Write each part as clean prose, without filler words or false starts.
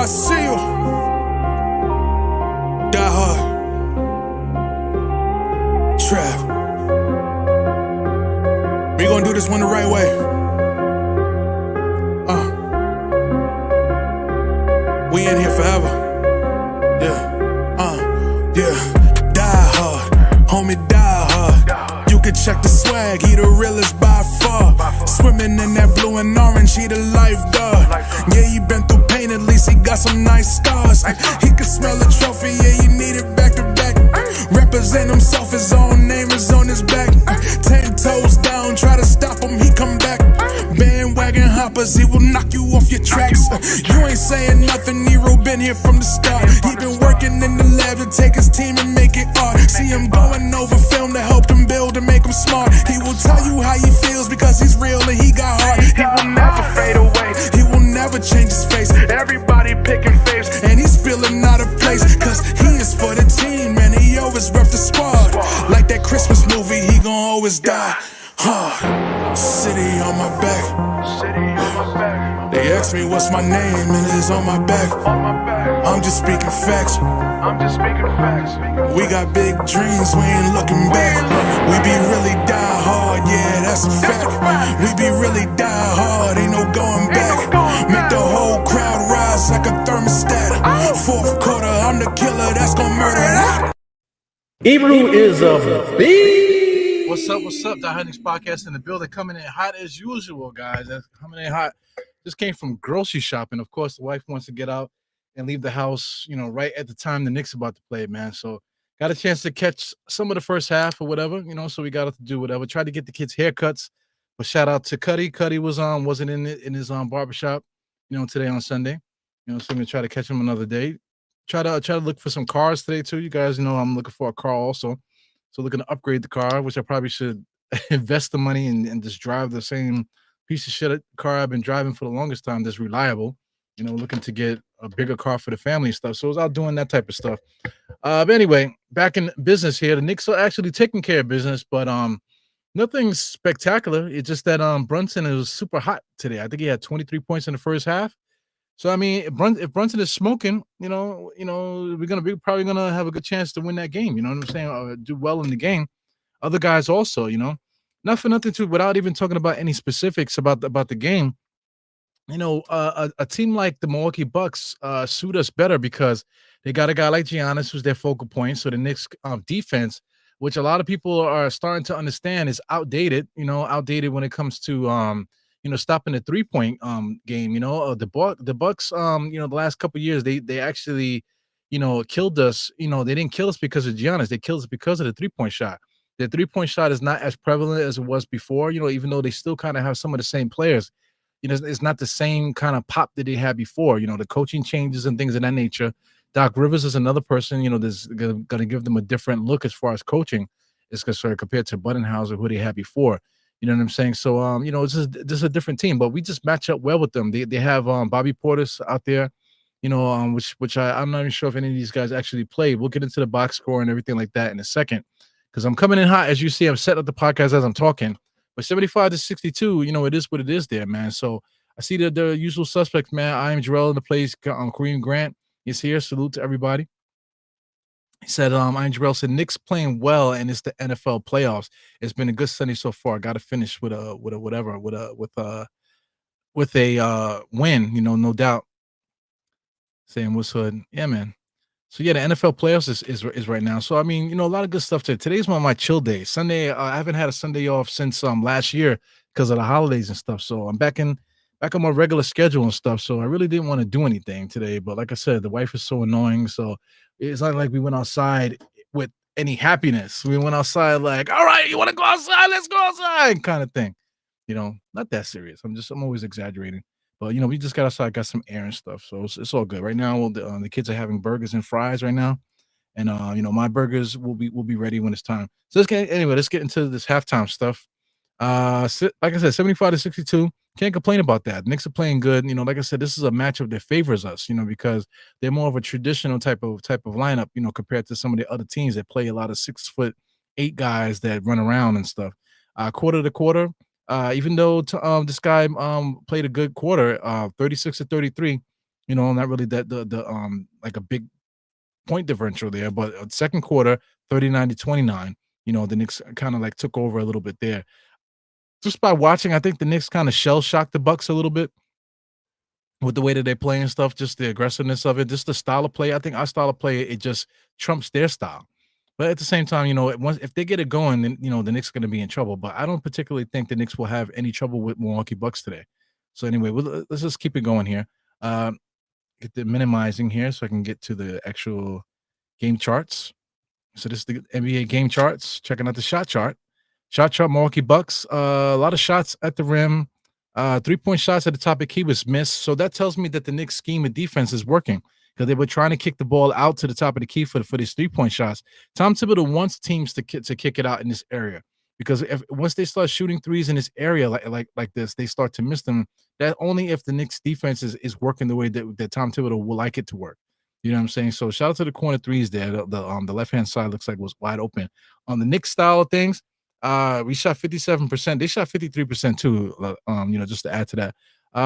I see you. Die hard. Trap. We gonna do this one the right way. We in here forever. Yeah. Die hard. Homie, die hard. You can check the swag, he the realest by far. Swimming in that blue and orange, he the lifeguard. Yeah, he been through pain, at least he got some nice scars. He can smell a trophy, yeah, he need it back to back. Represent himself, his own name is on his back. 10 toes down, try to stop him, he come back. Bandwagon hoppers, he will knock you off your tracks. You ain't saying nothing, Nero been here from the start. He been working in the lab to take his team and make it art. See him going over film to help him build and make him smart. He will tell you how he feels because he's real and he got heart. He will never fade away, he will never change his face. Everybody picking faves and he's feeling out of place. Cause he is for the team and he always rep the squad. Like that Christmas movie, he gon' always die hard. City on my back. They ask me what's my name and it's on my back. I'm just speaking facts. We got big dreams, we ain't looking back. We be really die hard, yeah, that's a fact. We be really die hard, ain't no going back. Make the whole crowd rise like a thermostat. Fourth quarter, I'm the killer that's gon' murder that. Hebrew is a beast. What's up? The Knicks podcast in the building, coming in hot as usual, guys. That's coming in hot. Just came from grocery shopping. Of course, the wife wants to get out and leave the house, right at the time the Knicks about to play, man. So got a chance to catch some of the first half or whatever, so we got to do whatever. Tried to get the kids' haircuts, but shout out to Cuddy. Cuddy wasn't in his barbershop, today on Sunday. So I'm gonna try to catch him another day. Try to look for some cars today too. You guys know I'm looking for a car also. So looking to upgrade the car, which I probably should invest the money and just drive the same piece of shit car I've been driving for the longest time that's reliable. Looking to get a bigger car for the family and stuff. So I was out doing that type of stuff. But anyway, back in business here. The Knicks are actually taking care of business, but nothing spectacular. It's just that Brunson is super hot today. I think he had 23 points in the first half. So I mean, if Brunson is smoking, we're probably gonna have a good chance to win that game. You know what I'm saying? Or do well in the game. Other guys also, not for nothing too. Without even talking about any specifics about the game, a team like the Milwaukee Bucks suit us better because they got a guy like Giannis who's their focal point. So the Knicks defense, which a lot of people are starting to understand, is outdated. Outdated when it comes to stopping the 3-point game. The Bucks, the last couple of years, they actually, killed us. They didn't kill us because of Giannis. They killed us because of the 3-point shot. The 3-point shot is not as prevalent as it was before, even though they still kind of have some of the same players. It's not the same kind of pop that they had before. The coaching changes and things of that nature. Doc Rivers is another person, that's going to give them a different look as far as coaching is concerned compared to Budenholzer, who they had before. You know what I'm saying? So, it's just a different team, but we just match up well with them. They have Bobby Portis out there, which I'm not even sure if any of these guys actually played. We'll get into the box score and everything like that in a second because I'm coming in hot. As you see, I'm setting up the podcast as I'm talking. But 75-62, it is what it is there, man. So I see the usual suspects, man. I am Jarrell in the place. Kareem Grant is here. Salute to everybody. He said, I am Jarrell said, Knicks playing well, and it's the NFL playoffs. It's been a good Sunday so far. Got to finish with a win, no doubt. Saying what's hood, yeah, man. So yeah, the NFL playoffs is right now. So I mean, a lot of good stuff today. Today's one of my chill days. Sunday, I haven't had a Sunday off since last year because of the holidays and stuff. So I'm back on my regular schedule and stuff. So I really didn't want to do anything today. But like I said, the wife is so annoying. So it's not like we went outside with any happiness. We went outside like, all right, you want to go outside? Let's go outside, kind of thing. Not that serious. I'm always exaggerating. But, we just got outside, got some air and stuff. So it's all good. Right now, the kids are having burgers and fries right now. And, my burgers will be ready when it's time. So let's get into this halftime stuff. Like I said, 75-62. Can't complain about that. Knicks are playing good. Like I said, this is a matchup that favors us, because they're more of a traditional type of lineup, compared to some of the other teams that play a lot of 6'8" guys that run around and stuff. Quarter to quarter. Even though this guy played a good quarter, 36-33, Not really that the like a big point differential there, but second quarter, 39-29. The Knicks kind of like took over a little bit there. Just by watching, I think the Knicks kind of shell shocked the Bucks a little bit with the way that they play and stuff, just the aggressiveness of it, just the style of play. I think our style of play, it just trumps their style. But at the same time, if they get it going, then the Knicks are going to be in trouble. But I don't particularly think the Knicks will have any trouble with Milwaukee Bucks today. So anyway, let's just keep it going here. Get the minimizing here so I can get to the actual game charts. So this is the NBA game charts. Checking out the shot chart. Shot chart, Milwaukee Bucks. A lot of shots at the rim. 3-point shots at the top of the key was missed. So that tells me that the Knicks scheme of defense is working because they were trying to kick the ball out to the top of the key for these 3-point shots. Tom Thibodeau wants teams to kick it out in this area because once they start shooting threes in this area like this, they start to miss them. That only if the Knicks defense is working the way that Tom Thibodeau will like it to work. You know what I'm saying? So shout out to the corner threes there. The left-hand side looks like it was wide open. On the Knicks style of things, we shot 57%. They shot 53% too, just to add to that.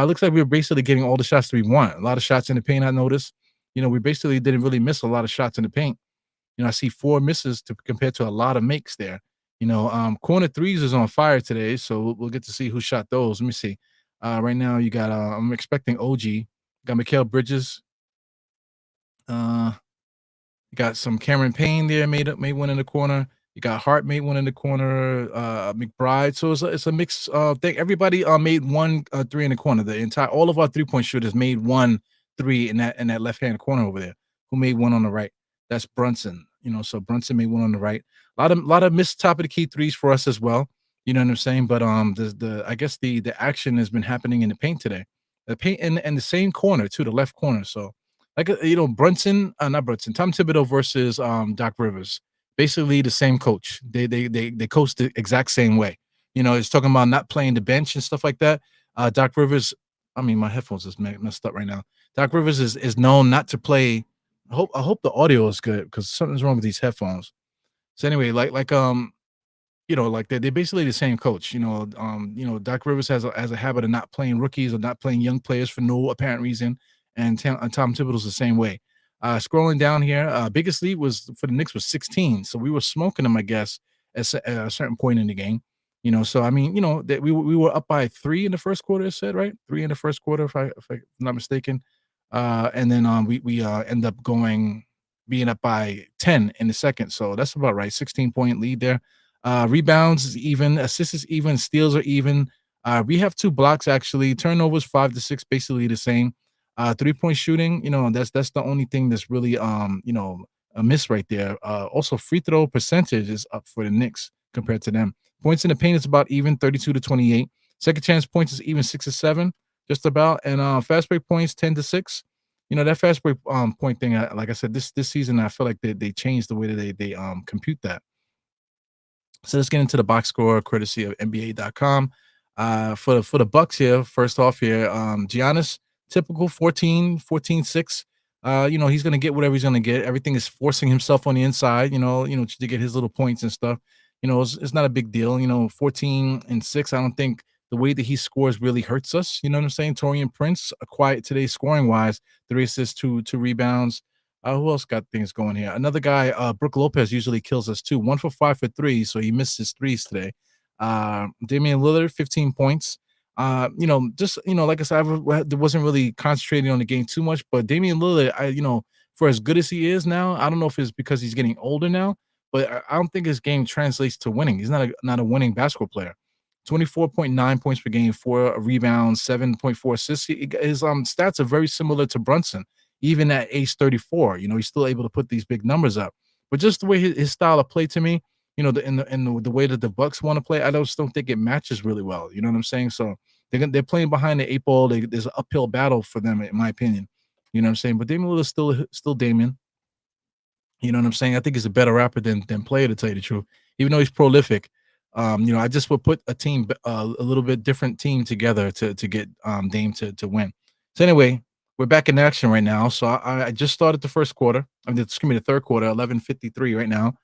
Looks like we were basically getting all the shots that we want. A lot of shots in the paint, I noticed. We basically didn't really miss a lot of shots in the paint. I see 4 misses compared to a lot of makes there. Corner threes is on fire today, so we'll get to see who shot those. Let me see. Right now, you got I'm expecting OG. Got Mikal Bridges. You got some Cameron Payne there, made one in the corner. You got Hart made one in the corner. McBride. So it's a mix thing. Everybody made 1 3 in the corner. All of our 3-point shooters made 1 3 in that left hand corner over there. Who made 1 on the right? That's Brunson. So Brunson made 1 on the right. A lot of missed top of the key threes for us as well. You know what I'm saying? But I guess the action has been happening in the paint today. The paint and the same corner too, the left corner. So Brunson, not Brunson, Tom Thibodeau versus Doc Rivers. Basically the same coach. They coach the exact same way. It's talking about not playing the bench and stuff like that. Doc Rivers, my headphones is messed up right now. Doc Rivers is known not to play. I hope the audio is good because something's wrong with these headphones. So anyway, they're basically the same coach. Doc Rivers has a habit of not playing rookies or not playing young players for no apparent reason, and Tom Thibodeau's the same way. Scrolling down here, biggest lead was for the Knicks was 16, so we were smoking them, I guess, at a certain point in the game. So that we were up by 3 in the first quarter. It said right, 3 in the first quarter, if I'm not mistaken, and then we end up being up by 10 in the second. So that's about right. 16-point lead there. Rebounds is even, assists is even, steals are even. We have 2 blocks actually. Turnovers 5 to 6, basically the same. 3-point shooting, that's the only thing that's really a miss right there. Also free throw percentage is up for the Knicks compared to them. Points in the paint is about even, 32 to 28. Second chance points is even, 6 to 7, just about. And fast break points 10 to 6. That fast break point thing, like I said, this season I feel like they changed the way that they compute that. So let's get into the box score courtesy of NBA.com. For the Bucks here, first off here, Giannis, typical 14-6. He's gonna get whatever he's gonna get. Everything is forcing himself on the inside, to get his little points and stuff. It's not a big deal. 14-6. I don't think the way that he scores really hurts us. You know what I'm saying? Torian Prince, quiet today scoring wise, 3 assists, 2 rebounds. Who else got things going here? Another guy, Brook Lopez usually kills us too. 1 for 5 for 3, so he missed his threes today. Damian Lillard, 15 points. Like I said, I wasn't really concentrating on the game too much, but Damian Lillard, for as good as he is now, I don't know if it's because he's getting older now, but I don't think his game translates to winning. He's not a winning basketball player. 24.9 points per game, 4 rebounds, 7.4 assists. His stats are very similar to Brunson, even at age 34. He's still able to put these big numbers up. But just the way his style of play to me, the way that the Bucks want to play, I just don't think it matches really well. You know what I'm saying? So they're playing behind the 8 ball. There's an uphill battle for them, in my opinion. You know what I'm saying? But Damian Lillard is still Damian. You know what I'm saying? I think he's a better rapper than player, to tell you the truth. Even though he's prolific, I just would put a little bit different team together to get Dame to win. So anyway, we're back in action right now. So I just started the first quarter. The third quarter, 11:53 right now.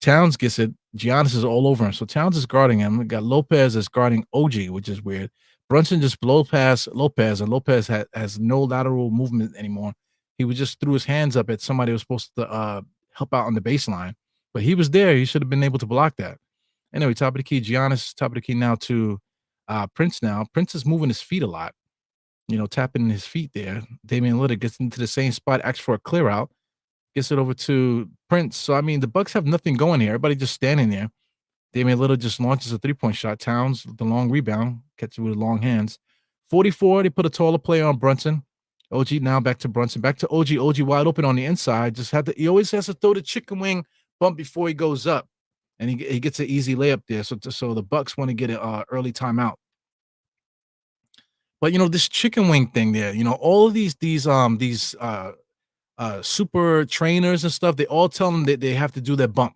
Towns gets it. Giannis is all over him. So Towns is guarding him. We got Lopez is guarding OG, which is weird. Brunson just blow past Lopez, and Lopez has no lateral movement anymore. He was just threw his hands up at somebody who was supposed to help out on the baseline, but he was there. He should have been able to block that. Anyway, top of the key, Giannis, top of the key now to Prince now. Prince is moving his feet a lot, tapping his feet there. Damian Lillard gets into the same spot, asks for a clear out, gets it over to Prince. So, I mean, the Bucks have nothing going here. Everybody just standing there. Damian Lillard just launches a three-point shot. Towns, the long rebound, catches it with long hands. 44, they put a taller player on Brunson. OG now back to Brunson. Back to OG. OG wide open on the inside. He always has to throw the chicken wing bump before he goes up. And he gets an easy layup there. So the Bucks want to get an early timeout. But this chicken wing thing there, all of these super trainers and stuff, they all tell them that they have to do that bump.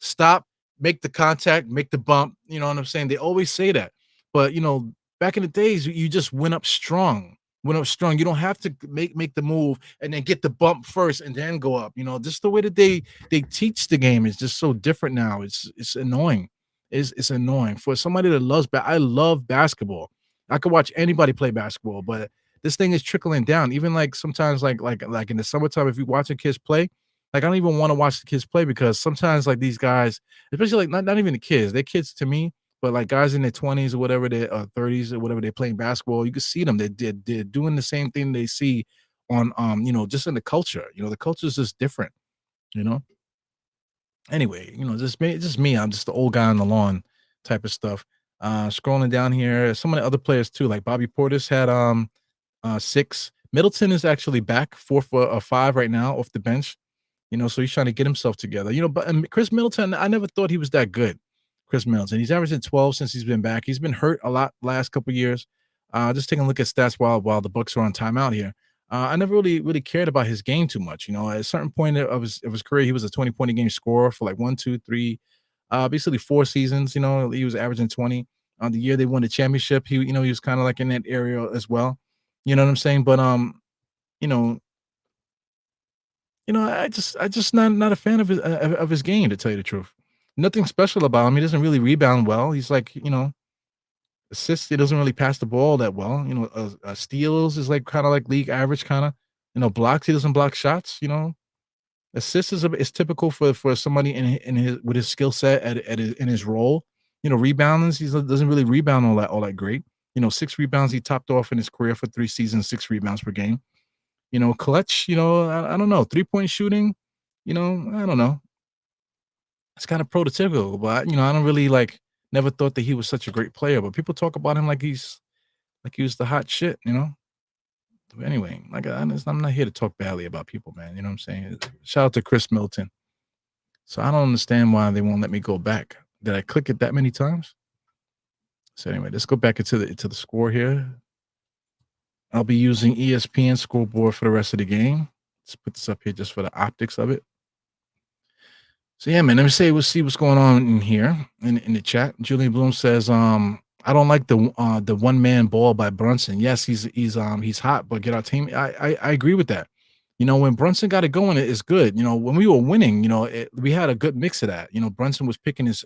Stop, make the contact, make the bump. You know what I'm saying? They always say that. But back in the days, you just went up strong. You don't have to make the move and then get the bump first and then go up. Just the way that they teach the game is just so different now. It's annoying. It's annoying for somebody that loves. I love basketball. I could watch anybody play basketball, but this thing is trickling down. Even like sometimes, like in the summertime, if you watching kids play, like I don't even want to watch the kids play because sometimes like these guys, especially like not even the kids, they're kids to me. But like guys in their 20s or whatever, their 30s or whatever, they're playing basketball. You can see them. They're doing the same thing they see on just in the culture. The culture is just different. Anyway, just me. I'm just the old guy on the lawn type of stuff. Scrolling down here, some of the other players too, like Bobby Portis had 6. Middleton is actually back 4 for 5 right now off the bench. So he's trying to get himself together. But Chris Middleton, I never thought he was that good. Chris Middleton. He's averaging 12 since he's been back. He's been hurt a lot last couple of years. Just taking a look at stats while the Bucks are on timeout here. I never really cared about his game too much. At a certain point of his career, he was a 20-point a game scorer for like 1, 2, 3, basically 4 seasons. He was averaging 20. The year they won the championship, he was kind of like in that area as well. You know what I'm saying? But I just not a fan of his game, to tell you the truth. Nothing special about him. He doesn't really rebound well. He's like, assists. He doesn't really pass the ball that well. Steals is like kind of like league average kind of. Blocks. He doesn't block shots. Assists is typical for somebody in his with his skill set in his role. Rebounding. He doesn't really rebound all that great. 6 rebounds he topped off in his career for 3 seasons, 6 rebounds per game. Clutch. I don't know. 3-point shooting. I don't know. It's kind of prototypical, but I don't really never thought that he was such a great player, but people talk about him like he was the hot shit, But anyway, I'm not here to talk badly about people, man. You know what I'm saying? Shout out to Chris Middleton. So I don't understand why they won't let me go back. Did I click it that many times? So anyway, let's go back into the score here. I'll be using ESPN scoreboard for the rest of the game. Let's put this up here just for the optics of it. So yeah, man, we'll see what's going on in here in the chat. Julian Bloom says, I don't like the one-man ball by Brunson. Yes, he's hot, but get our team. I agree with that. When Brunson got it going, it's good. When we were winning, we had a good mix of that. Brunson was picking his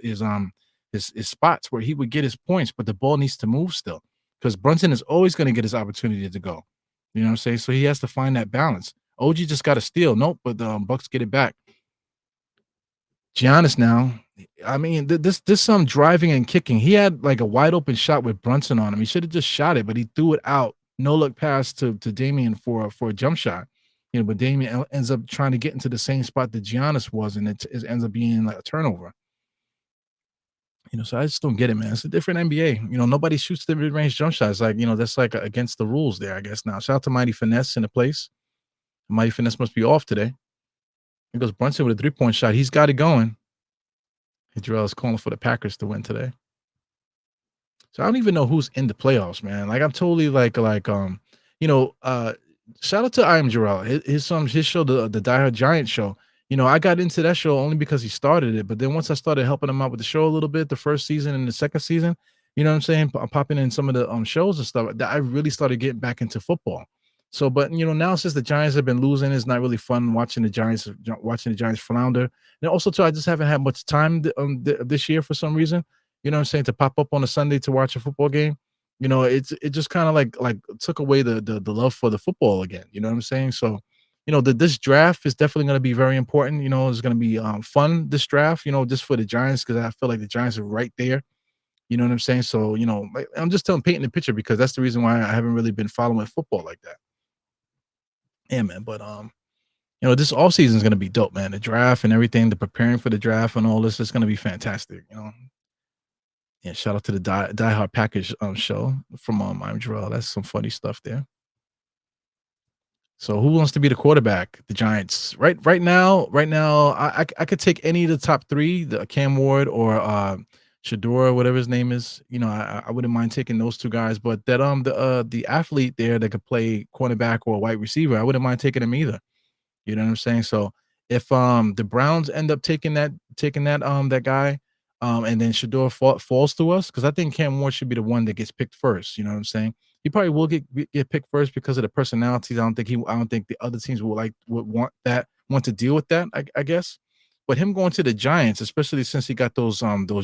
spots where he would get his points, but the ball needs to move still because Brunson is always going to get his opportunity to go. You know what I'm saying? So he has to find that balance. OG just got a steal. Nope, but the Bucks get it back. Giannis now, I mean, this driving and kicking. He had like a wide open shot with Brunson on him. He should have just shot it, but he threw it out. No look pass to Damian for a jump shot. But Damian ends up trying to get into the same spot that Giannis was, and it ends up being like a turnover. So I just don't get it, man. It's a different NBA. Nobody shoots the mid-range jump shots. Like, that's like against the rules there, I guess now. Shout out to Mighty Finesse in the place. Mighty Finesse must be off today. Here goes Brunson with a 3-point shot. He's got it going. Jarrell is calling for the Packers to win today. So I don't even know who's in the playoffs, man. Like I'm totally shout out to I Am Jarrell. His show, the Die Hard Giant show. I got into that show only because he started it. But then once I started helping him out with the show a little bit, the first season and the second season, you know what I'm saying? I'm popping in some of the shows and stuff. I really started getting back into football. So, but now since the Giants have been losing, it's not really fun watching the Giants flounder. And also, too, I just haven't had much time this year for some reason. You know what I'm saying? To pop up on a Sunday to watch a football game. it just kind of like took away the love for the football again. You know what I'm saying? So, this draft is definitely going to be very important. It's going to be fun this draft. Just for the Giants because I feel like the Giants are right there. You know what I'm saying? So, I'm just painting the picture because that's the reason why I haven't really been following football like that. Yeah, man. But this all season is going to be dope, man. The draft and everything, the preparing for the draft and all this is going to be fantastic. Yeah, shout out to the Die Hard Package show from I'm Jarrell. That's some funny stuff there. So who wants to be the quarterback? The Giants. Right now, I could take any of the top three, the Cam Ward or Shador, whatever his name is. I wouldn't mind taking those two guys, but that the athlete there that could play cornerback or wide receiver, I wouldn't mind taking him either. You know what I'm saying? So if the Browns end up taking that guy, and then Shador falls to us, because I think Cam Ward should be the one that gets picked first. You know what I'm saying? He probably will get picked first because of the personalities. I don't think the other teams would want to deal with that. I guess. But him going to the Giants, especially since he got those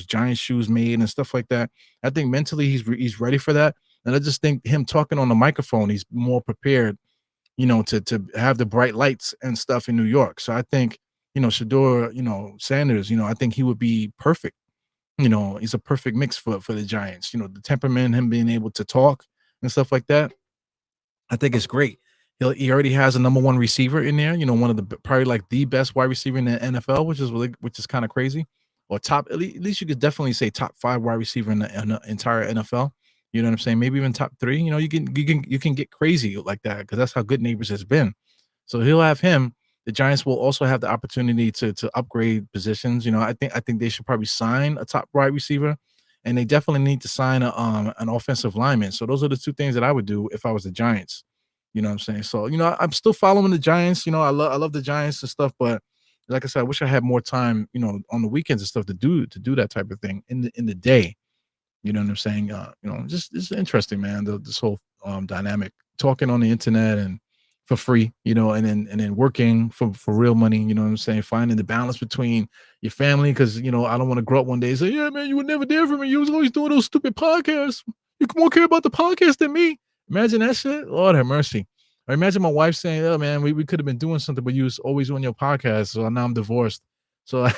Giant shoes made and stuff like that, I think mentally he's ready for that. And I just think him talking on the microphone, he's more prepared to have the bright lights and stuff in New York. So I think, Shador, Sanders, I think he would be perfect. He's a perfect mix for the Giants. The temperament, him being able to talk and stuff like that. I think it's great. He already has a number one receiver in there. One of the probably like the best wide receiver in the NFL, which is kind of crazy. Or at least you could definitely say top 5 wide receiver in the entire NFL. You know what I'm saying? Maybe even top 3. You can get crazy like that because that's how good Neighbors has been. So he'll have him. The Giants will also have the opportunity to upgrade positions. I think they should probably sign a top wide receiver, and they definitely need to sign an offensive lineman. So those are the two things that I would do if I was the Giants. You know what I'm saying? So I'm still following the Giants. I love the Giants and stuff, but like I said, I wish I had more time. On the weekends and stuff to do that type of thing in the day. You know what I'm saying? Just it's interesting, man. This whole dynamic, talking on the internet and for free, and then working for real money. You know what I'm saying? Finding the balance between your family, because I don't want to grow up one day and say, "Yeah, man, you were never there for me. You was always doing those stupid podcasts. You more care about the podcast than me." Imagine that shit. Lord have mercy. Or imagine my wife saying, "Oh man, we could have been doing something, but you was always on your podcast. So now I'm divorced." So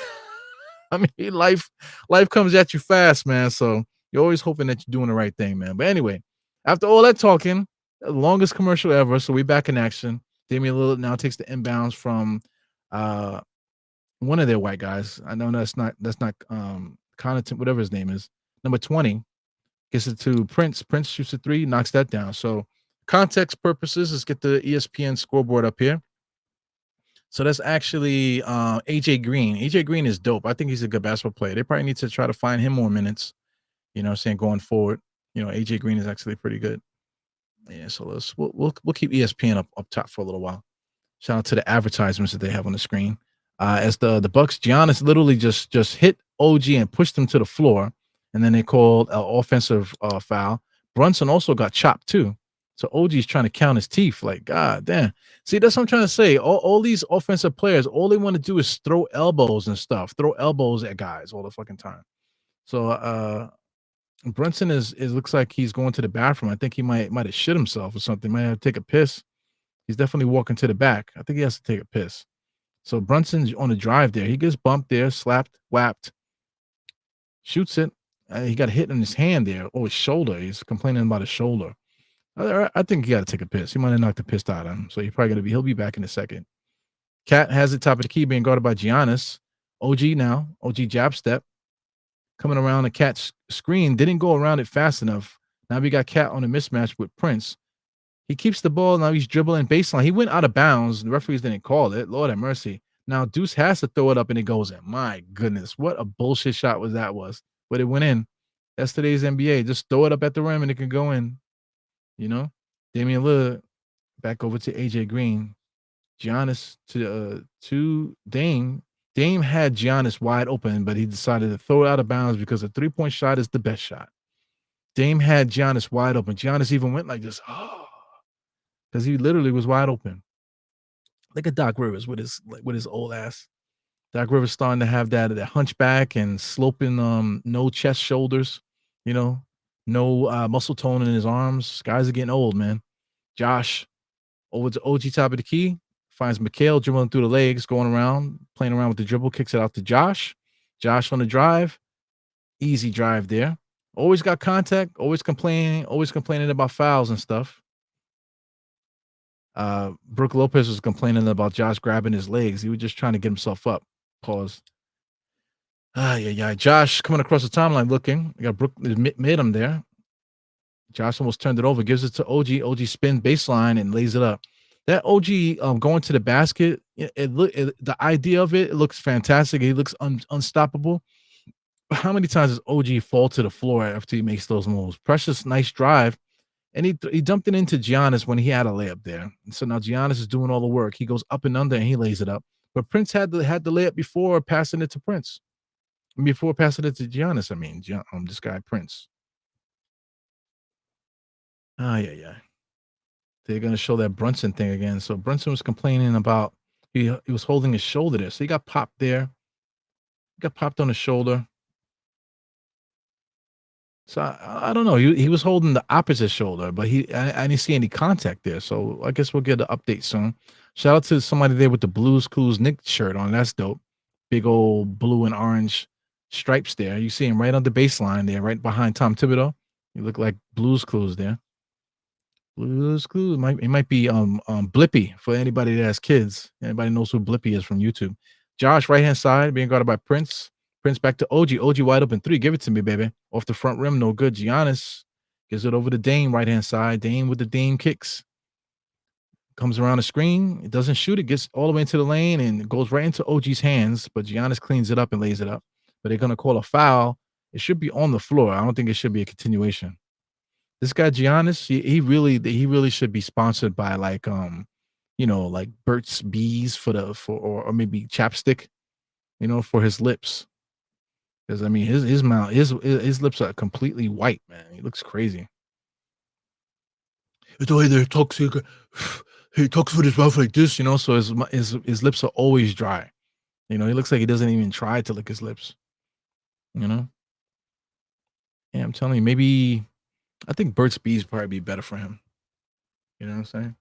I mean, life comes at you fast, man. So you're always hoping that you're doing the right thing, man. But anyway, after all that talking, the longest commercial ever. So we back in action. Damian Lillard now takes the inbounds from one of their white guys. I know that's not Connaughton, whatever his name is. Number 20 gets it to Prince. Prince shoots a 3, knocks that down. So context purposes, let's get the ESPN scoreboard up here. So that's actually AJ Green. AJ Green is dope. I think he's a good basketball player. They probably need to try to find him more minutes. Saying going forward, AJ Green is actually pretty good. Yeah, so we'll keep ESPN up top for a little while. Shout out to the advertisements that they have on the screen. As the Bucks, Giannis literally just hit OG and pushed him to the floor, and then they called an offensive foul. Brunson also got chopped too. So OG's trying to count his teeth. Like, God damn. See, that's what I'm trying to say. All these offensive players, all they want to do is throw elbows and stuff. Throw elbows at guys all the fucking time. So Brunson looks like he's going to the bathroom. I think he might have shit himself or something. Might have to take a piss. He's definitely walking to the back. I think he has to take a piss. So Brunson's on the drive there. He gets bumped there, slapped, whapped, shoots it. He got hit in his hand there, or his shoulder. He's complaining about his shoulder. I think he got to take a piss. He might have knocked the piss out of him. So he'll be back in a second. Cat has the top of the key being guarded by Giannis. OG now. OG jab step. Coming around the Cat's screen. Didn't go around it fast enough. Now we got Cat on a mismatch with Prince. He keeps the ball. Now he's dribbling baseline. He went out of bounds. The referees didn't call it. Lord have mercy. Now Deuce has to throw it up and it goes in. My goodness. What a bullshit shot was. But it went in. That's today's NBA. Just throw it up at the rim and it can go in. Damian Lillard back over to AJ Green. Giannis to Dame. Dame had Giannis wide open, but he decided to throw it out of bounds because a 3-point shot is the best shot. Dame had Giannis wide open. Giannis even went like this, because he literally was wide open. Look at Doc Rivers with his old ass. Doc Rivers starting to have that hunchback and sloping no chest shoulders, No muscle tone in his arms. Guys are getting old, man. Josh over to OG top of the key. Finds Mikhail dribbling through the legs, going around, playing around with the dribble, kicks it out to Josh. Josh on the drive. Easy drive there. Always got contact, always complaining about fouls and stuff. Brooke Lopez was complaining about Josh grabbing his legs. He was just trying to get himself up. Pause. Yeah. Josh coming across the timeline looking. We got Brooke mid him there. Josh almost turned it over, gives it to OG. OG spin baseline and lays it up. That OG going to the basket, the idea of it looks fantastic. He looks unstoppable. But how many times does OG fall to the floor after he makes those moves? Precious, nice drive. And he dumped it into Giannis when he had a layup there. And so now Giannis is doing all the work. He goes up and under and he lays it up. But Prince had the layup before passing it to Prince. Before passing it to Giannis, I mean, this guy Prince. Yeah. They're gonna show that Brunson thing again. So Brunson was complaining about he was holding his shoulder there. So he got popped there. He got popped on the shoulder. So I don't know. He was holding the opposite shoulder, but I didn't see any contact there. So I guess we'll get an update soon. Shout out to somebody there with the Blues Clues Knicks shirt on. That's dope. Big old blue and orange stripes there. You see him right on the baseline there, right behind Tom Thibodeau. You look like Blues Clues there. Blues Clues. It might be Blippy for anybody that has kids. Anybody knows who Blippy is from YouTube. Josh, right hand side, being guarded by Prince. Prince back to OG. OG wide open three. Give it to me, baby. Off the front rim, no good. Giannis gives it over to Dame, right hand side. Dame with the Dame kicks. Comes around the screen. It doesn't shoot. It gets all the way into the lane and goes right into OG's hands. But Giannis cleans it up and lays it up. But they're gonna call a foul. It should be on the floor. I don't think it should be a continuation. This guy Giannis, he really should be sponsored by like like Burt's Bees or maybe chapstick, for his lips. Because I mean his mouth, his lips are completely white, man. He looks crazy. It's the way they're toxic. He talks with his mouth like this, so his lips are always dry. He looks like he doesn't even try to lick his lips. Yeah, I'm telling you, maybe I think Burt's Bees probably be better for him. You know what I'm saying?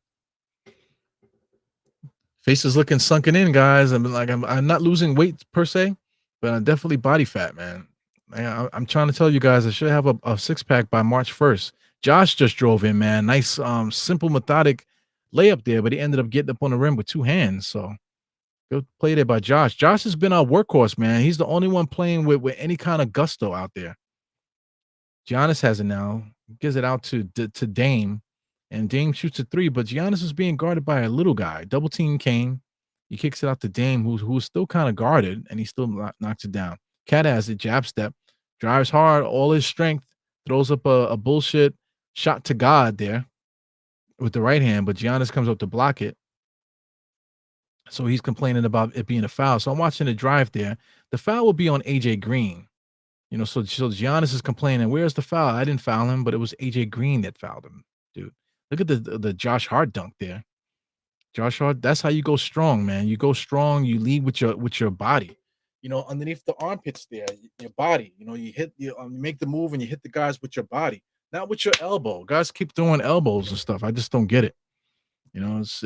Face is looking sunken in, guys. I'm not losing weight per se, but I'm definitely body fat, man. I'm trying to tell you guys I should have a six-pack by March 1st. Josh just drove in, man. Nice, simple, methodic layup there, but he ended up getting up on the rim with two hands. So good play there by Josh. Josh has been our workhorse, man. He's the only one playing with any kind of gusto out there. Giannis has it now. Gives it out to Dame, and Dame shoots a three, but Giannis is being guarded by a little guy. Double team came. He kicks it out to Dame, who's still kind of guarded, and he still knocks it down. Cat has it, jab step, drives hard, all his strength, throws up a bullshit shot to God there with the right hand, but Giannis comes up to block it. So he's complaining about it being a foul. So I'm watching the drive there. The foul will be on AJ Green. So Giannis is complaining, where's the foul? I didn't foul him, but it was AJ Green that fouled him, dude. Look at the Josh Hart dunk there. Josh Hart, that's how you go strong, man. You go strong, you lead with your body. Underneath the armpits there, your body. You make the move and you hit the guys with your body, not with your elbow. Guys keep throwing elbows and stuff. I just don't get it. It's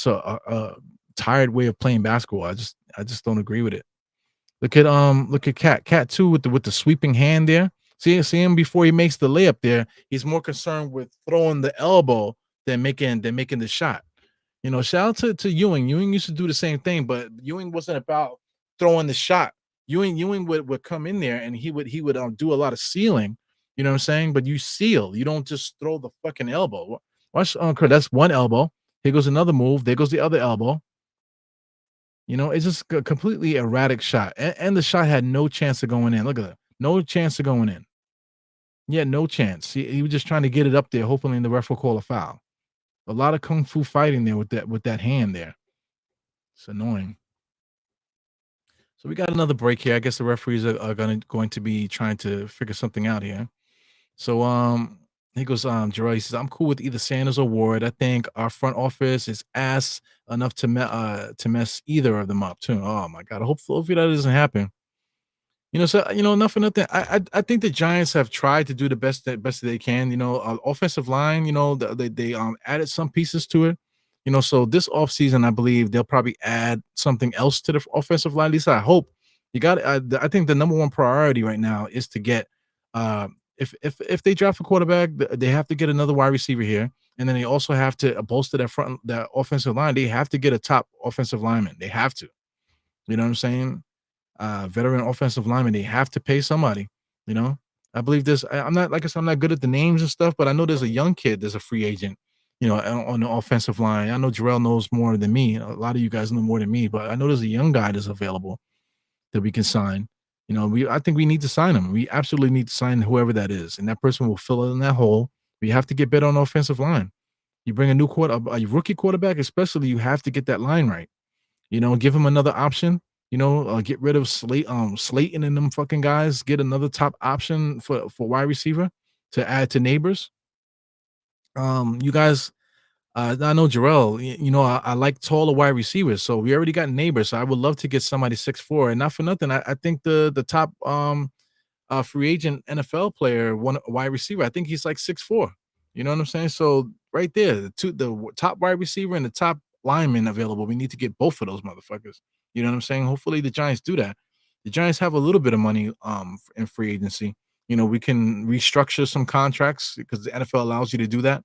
a tired way of playing basketball. I just don't agree with it. Look at Cat too with the sweeping hand there. See him before he makes the layup there. He's more concerned with throwing the elbow than making the shot. Shout out to Ewing. Ewing used to do the same thing, but Ewing wasn't about throwing the shot. Ewing would come in there and he would do a lot of sealing. You know what I'm saying? But you seal. You don't just throw the fucking elbow. Watch, that's one elbow. Here goes another move. There goes the other elbow. It's just a completely erratic shot. And the shot had no chance of going in. Look at that. No chance of going in. Yeah, no chance. He was just trying to get it up there, hoping the ref will call a foul. A lot of kung fu fighting there with that hand there. It's annoying. So we got another break here. I guess the referees are going to be trying to figure something out here. So he goes, Gerard, he says, I'm cool with either Sanders or Ward. I think our front office is ass enough to mess either of them up too. Oh my God. Hopefully that doesn't happen. So enough for nothing. I think the Giants have tried to do the best that they can. Offensive line. They added some pieces to it. So this offseason, I believe they'll probably add something else to the offensive line. At least I hope. I think the number one priority right now is to get. If they draft a quarterback, they have to get another wide receiver here, and then they also have to bolster that offensive line. They have to get a top offensive lineman. They have to. You know what I'm saying? Veteran offensive lineman. They have to pay somebody. You know, I believe this. I'm not like I said, I'm not good at the names and stuff, but I know there's a young kid. There's a free agent. On the offensive line. I know Jarrell knows more than me. A lot of you guys know more than me, but I know there's a young guy that's available that we can sign. I think we need to sign him. We absolutely need to sign whoever that is, and that person will fill in that hole. We have to get better on the offensive line. You bring a new a rookie quarterback, especially, you have to get that line right. Give him another option. Get rid of Slayton and them fucking guys. Get another top option for wide receiver to add to Neighbors. You guys, I know Jarrell. I like taller wide receivers, so we already got Neighbors. So I would love to get somebody 6'4", and not for nothing. I think the top free agent NFL player, one wide receiver, I think he's like 6'4". You know what I'm saying? So right there, the top wide receiver and the top lineman available. We need to get both of those motherfuckers. You know what I'm saying? Hopefully the Giants do that. The Giants have a little bit of money in free agency. We can restructure some contracts because the NFL allows you to do that.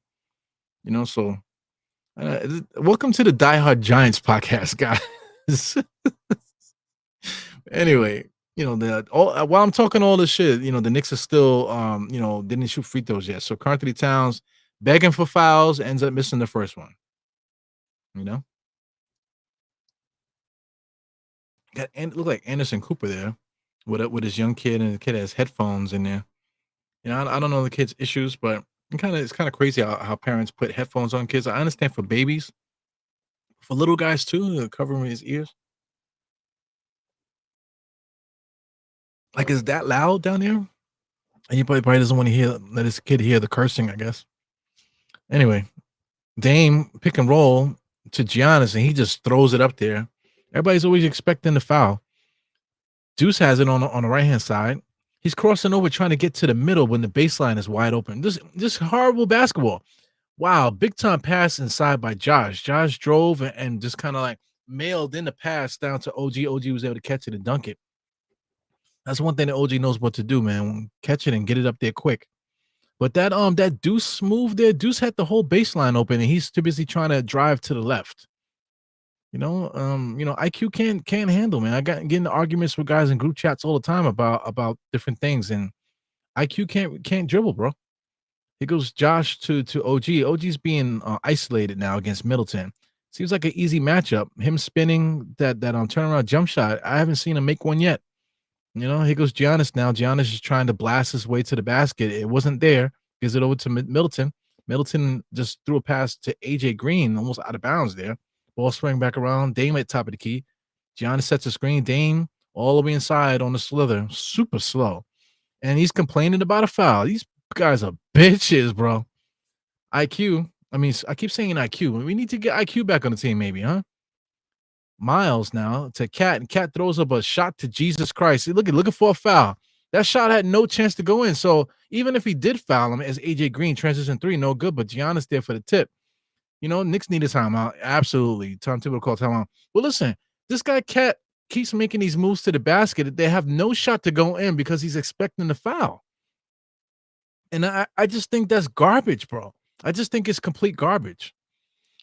So welcome to the Die Hard Giants podcast, guys. Anyway, while I'm talking all this shit, the Knicks are still didn't shoot free throws yet. So Karl-Anthony Towns begging for fouls, ends up missing the first one. And look like Anderson Cooper there with his young kid, and the kid has headphones in there. I don't know the kid's issues, but it's kind of crazy how parents put headphones on kids. I understand for babies, for little guys too, covering his ears. Like, is that loud down there? And he probably doesn't want to let his kid hear the cursing, I guess. Anyway, Dame pick and roll to Giannis, and he just throws it up there. Everybody's always expecting the foul. Deuce has it on the right hand side. He's crossing over, trying to get to the middle when the baseline is wide open. This horrible basketball. Wow, big time pass inside by Josh. Josh drove and just kind of like mailed in the pass down to OG. OG was able to catch it and dunk it. That's one thing that OG knows what to do, man. Catch it and get it up there quick. But that Deuce move there, Deuce had the whole baseline open, and he's too busy trying to drive to the left. IQ can't handle, man. I get into arguments with guys in group chats all the time about different things, and IQ can't dribble, bro. He goes Josh to OG. OG's being isolated now against Middleton. Seems like an easy matchup. Him spinning that turnaround jump shot. I haven't seen him make one yet. Here goes Giannis now. Giannis is trying to blast his way to the basket. It wasn't there. Gives it over to Middleton. Middleton just threw a pass to AJ Green, almost out of bounds there. Ball swing back around. Dame at top of the key. Giannis sets a screen. Dame all the way inside on the slither. Super slow. And he's complaining about a foul. These guys are bitches, bro. IQ. I mean, I keep saying IQ. We need to get IQ back on the team, maybe, huh? Miles now to Cat, and Cat throws up a shot to Jesus Christ. Looking for a foul. That shot had no chance to go in. So even if he did foul him, as AJ Green transition 3, no good. But Giannis there for the tip. Knicks need a timeout. Absolutely. Tom Thibodeau called timeout. Well, listen, this guy Cat keeps making these moves to the basket. They have no shot to go in because he's expecting the foul. And I just think that's garbage, bro. I just think it's complete garbage.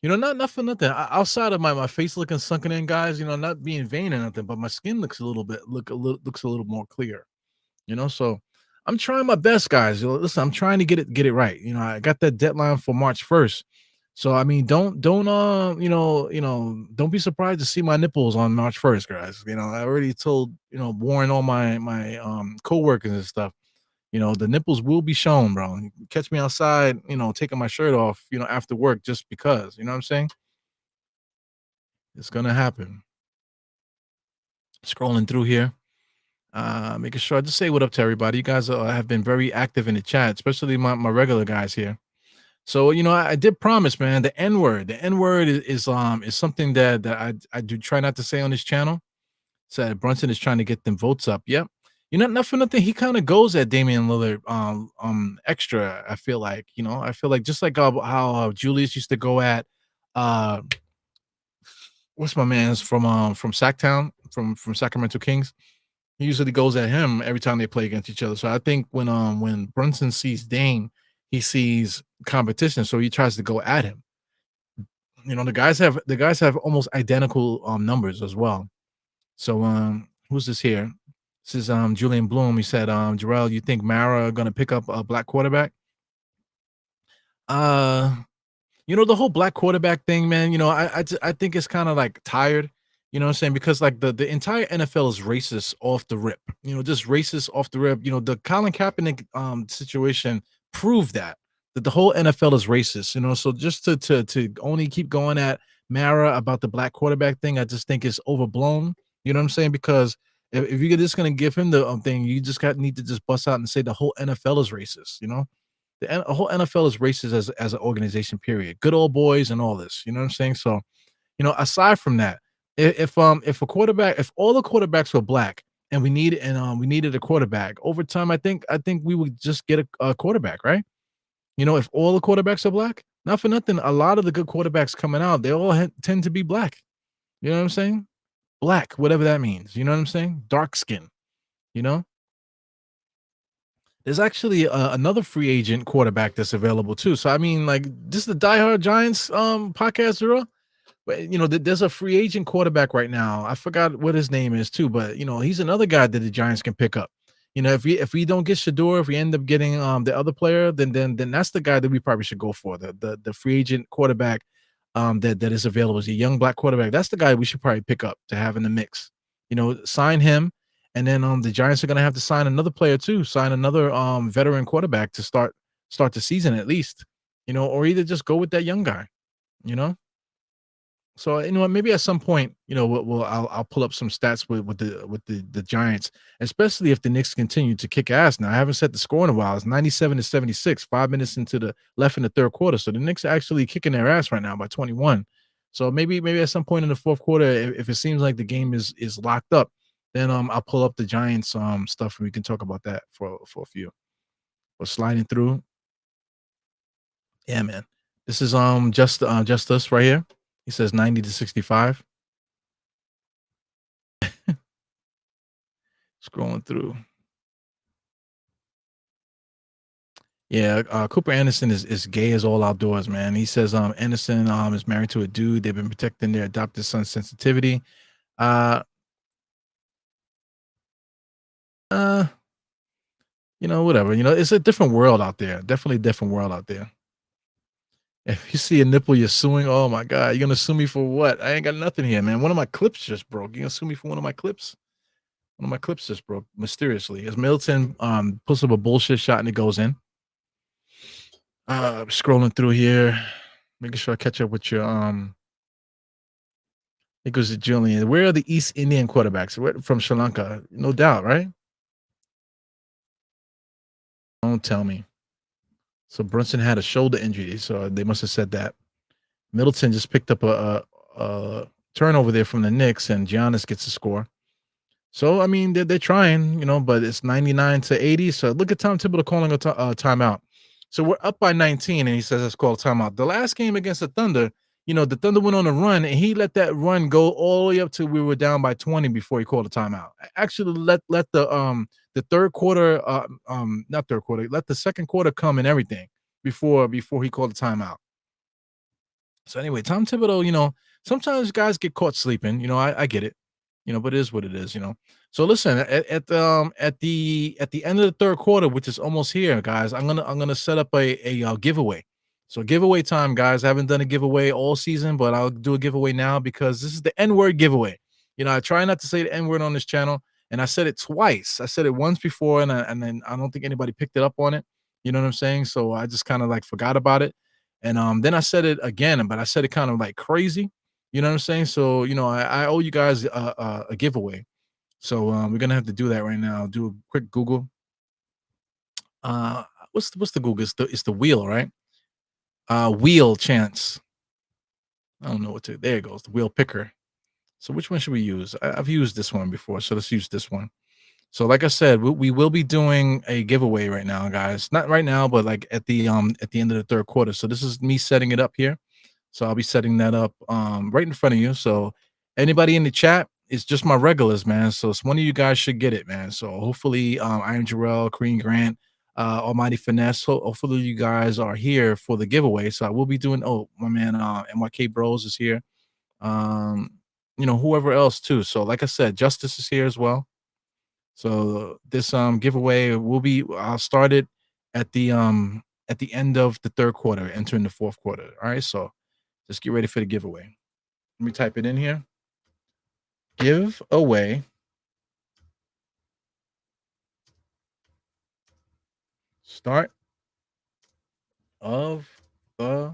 Not for nothing. Outside of my face looking sunken in, guys, not being vain or nothing, but my skin looks a little more clear. So I'm trying my best, guys. Listen, I'm trying to get it right. I got that deadline for March 1st. So I mean, don't be surprised to see my nipples on March 1st, guys. I already told Warren, all my coworkers and stuff. The nipples will be shown, bro. Catch me outside, taking my shirt off, after work, just because. You know what I'm saying? It's gonna happen. Scrolling through here, making sure I just say what up to everybody. You guys have been very active in the chat, especially my regular guys here. So I did promise, man. The N word. The N word is something that I do try not to say on this channel. So Brunson is trying to get them votes up. Yep. not for nothing. He kind of goes at Damian Lillard extra. I feel like, I feel like just like how Julius used to go at uh what's my man's from Sacktown from Sacramento Kings. He usually goes at him every time they play against each other. So I think when Brunson sees Dame, he sees competition, so he tries to go at him. The guys have almost identical numbers as well. So who's this here? This is Julian Bloom. He said, Jarrell, you think Mara gonna pick up a black quarterback? Uh the whole black quarterback thing, man, I think it's kind of like tired, you know what I'm saying? Because like the entire NFL is racist off the rip, just racist off the rip. The Colin Kaepernick situation proved that the whole NFL is racist, so just to only keep going at Mara about the black quarterback thing, I just think it's overblown, you know what I'm saying? Because if you're just gonna give him the thing, you just need to just bust out and say the whole NFL is racist, the whole NFL is racist as an organization, period. Good old boys and all this, you know what I'm saying? So, aside from that, if all the quarterbacks were black and we needed a quarterback over time, I think we would just get a quarterback, right? If all the quarterbacks are black, not for nothing, a lot of the good quarterbacks coming out, they all tend to be black. You know what I'm saying? Black, whatever that means. You know what I'm saying? Dark skin. You know. There's actually another free agent quarterback that's available too. So I mean, like, this is the diehard Giants podcast, Zero. But there's a free agent quarterback right now. I forgot what his name is too, but he's another guy that the Giants can pick up. If we don't get Shador, if we end up getting the other player, then that's the guy that we probably should go for. The free agent quarterback that is available is a young black quarterback. That's the guy we should probably pick up to have in the mix. Sign him, and then the Giants are gonna have to sign another player too, sign another veteran quarterback to start the season at least. Or either just go with that young guy. You know. So maybe at some point, I'll pull up some stats with the Giants, especially if the Knicks continue to kick ass. Now I haven't set the score in a while. It's 97-76, 5 minutes into the left in the third quarter. So the Knicks are actually kicking their ass right now by 21. So maybe at some point in the fourth quarter, if it seems like the game is locked up, then I'll pull up the Giants stuff and we can talk about that for a few. We're sliding through. Yeah, man. This is just us right here. He says 90-65. Scrolling through. Yeah, Cooper Anderson is gay as all outdoors, man. He says Anderson is married to a dude. They've been protecting their adopted son's sensitivity. Whatever. It's a different world out there. Definitely a different world out there. If you see a nipple, you're suing. Oh my God, you're gonna sue me for what? I ain't got nothing here, man. One of my clips just broke. You gonna sue me for one of my clips? One of my clips just broke mysteriously. As Middleton puts up a bullshit shot and it goes in. Scrolling through here, making sure I catch up with your it goes to Julian. Where are the East Indian quarterbacks? From Sri Lanka? No doubt, right? Don't tell me. So Brunson had a shoulder injury, so they must have said that. Middleton just picked up a turnover there from the Knicks, and Giannis gets the score. So I mean, they're trying, but it's 99-80. So look at Tom Thibodeau calling a timeout. So we're up by 19, and he says let's call a timeout. The last game against the Thunder, the Thunder went on a run, and he let that run go all the way up to we were down by 20 before he called a timeout. Actually, let the third quarter, not third quarter, let the second quarter come and everything before he called a timeout. So anyway, Tom Thibodeau, sometimes guys get caught sleeping. I get it, but it is what it is. So listen, at the end of the third quarter, which is almost here, guys, I'm gonna set up a giveaway. So giveaway time, guys. I haven't done a giveaway all season, but I'll do a giveaway now because this is the N-word giveaway. I try not to say the N-word on this channel, and I said it twice. I said it once before, and then I don't think anybody picked it up on it. You know what I'm saying? So I just kind of like forgot about it. And then I said it again, but I said it kind of like crazy. You know what I'm saying? So, I owe you guys a giveaway. So we're gonna have to do that right now. Do a quick Google. What's the Google? It's the wheel, right? Wheel chance. I don't know what to. There it goes. The wheel picker. So which one should we use? I've used this one before, so let's use this one. So, like I said, we will be doing a giveaway right now, guys. Not right now, but like at the end of the third quarter. So this is me setting it up here. So I'll be setting that up right in front of you. So anybody in the chat, it's just my regulars, man. So it's one of you guys should get it, man. So hopefully, Iron Jarrell, Kareem Grant, Almighty Finesse. Hopefully you guys are here for the giveaway. So I will be doing. Oh, my man, NYK Bros is here. Um, whoever else too. So like I said, Justice is here as well. So this giveaway will be. I'll start it at the end of the third quarter, entering the fourth quarter. All right. So just get ready for the giveaway. Let me type it in here. Give away start of the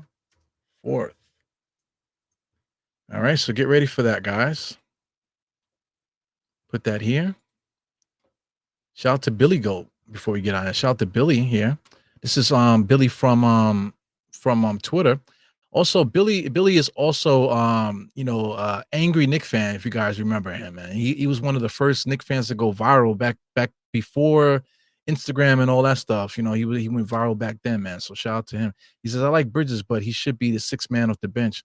fourth. All right, so get ready for that, guys. Put that here. Shout out to Billy Goat before we get on it. Shout out to Billy here. This is Billy from Twitter. Also, Billy is also angry Knick fan, if you guys remember him, man. He was one of the first Knick fans to go viral back before Instagram and all that stuff. He went viral back then, man. So shout out to him. He says, I like Bridges, but he should be the sixth man off the bench.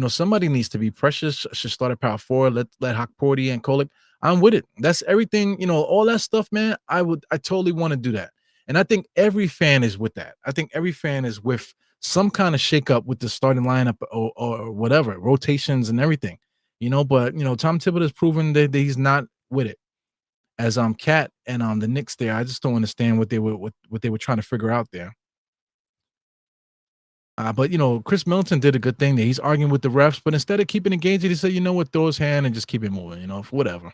Somebody needs to be. Precious should start at power forward. Let Hakporty and Kolek. I'm with it. That's everything. All that stuff, man. I totally want to do that. And I think every fan is with that. I think every fan is with some kind of shakeup with the starting lineup or whatever, rotations and everything. But Tom Thibodeau has proven that he's not with it. As Cat and the Knicks there, I just don't understand what they were trying to figure out there. But Chris Middleton did a good thing there. He's arguing with the refs, but instead of keeping engaged, he said, throw his hand and just keep it moving, whatever.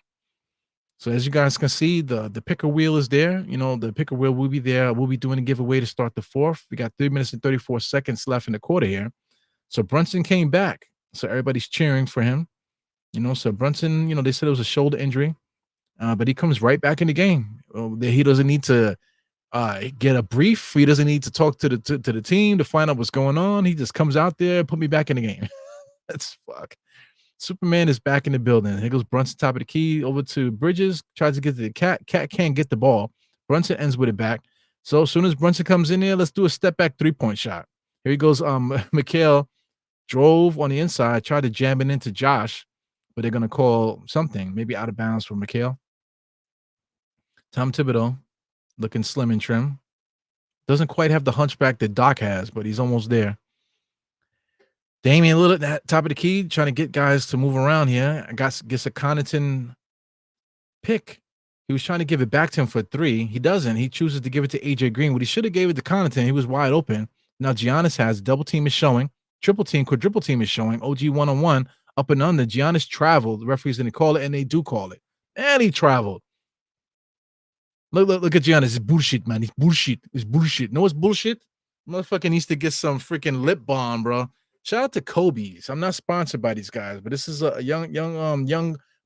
So as you guys can see, the picker wheel is there. The picker wheel will be there. We'll be doing a giveaway to start the fourth. We got 3 minutes and 34 seconds left in the quarter here. So Brunson came back. So everybody's cheering for him. So Brunson, they said it was a shoulder injury, but he comes right back in the game. He doesn't need to get a brief. He doesn't need to talk to the team to find out what's going on. He just comes out there, put me back in the game. That's fuck. Superman is back in the building. Here goes Brunson, top of the key, over to Bridges, tries to get to the Cat. Cat can't get the ball. Brunson ends with it back. So as soon as Brunson comes in there, let's do a step back 3-point shot. Here he goes. Mikhail drove on the inside, tried to jam it into Josh, but they're gonna call something, maybe out of bounds for Mikhail. Tom Thibodeau, looking slim and trim. Doesn't quite have the hunchback that Doc has, but he's almost there. Damian Lillard at top of the key, trying to get guys to move around here. Gets a Connaughton pick. He was trying to give it back to him for 3. He doesn't. He chooses to give it to AJ Green. What he should have gave it to Connaughton. He was wide open. Now Giannis has double team is showing. Triple team, quadruple team is showing. OG one-on-one, up and under. Giannis traveled. The referees didn't call it, and they do call it. And he traveled. Look at Giannis. It's bullshit, man. It's bullshit. It's bullshit. No, it's bullshit. Motherfucker needs to get some freaking lip balm, bro. Shout out to Kobe's. I'm not sponsored by these guys, but this is a young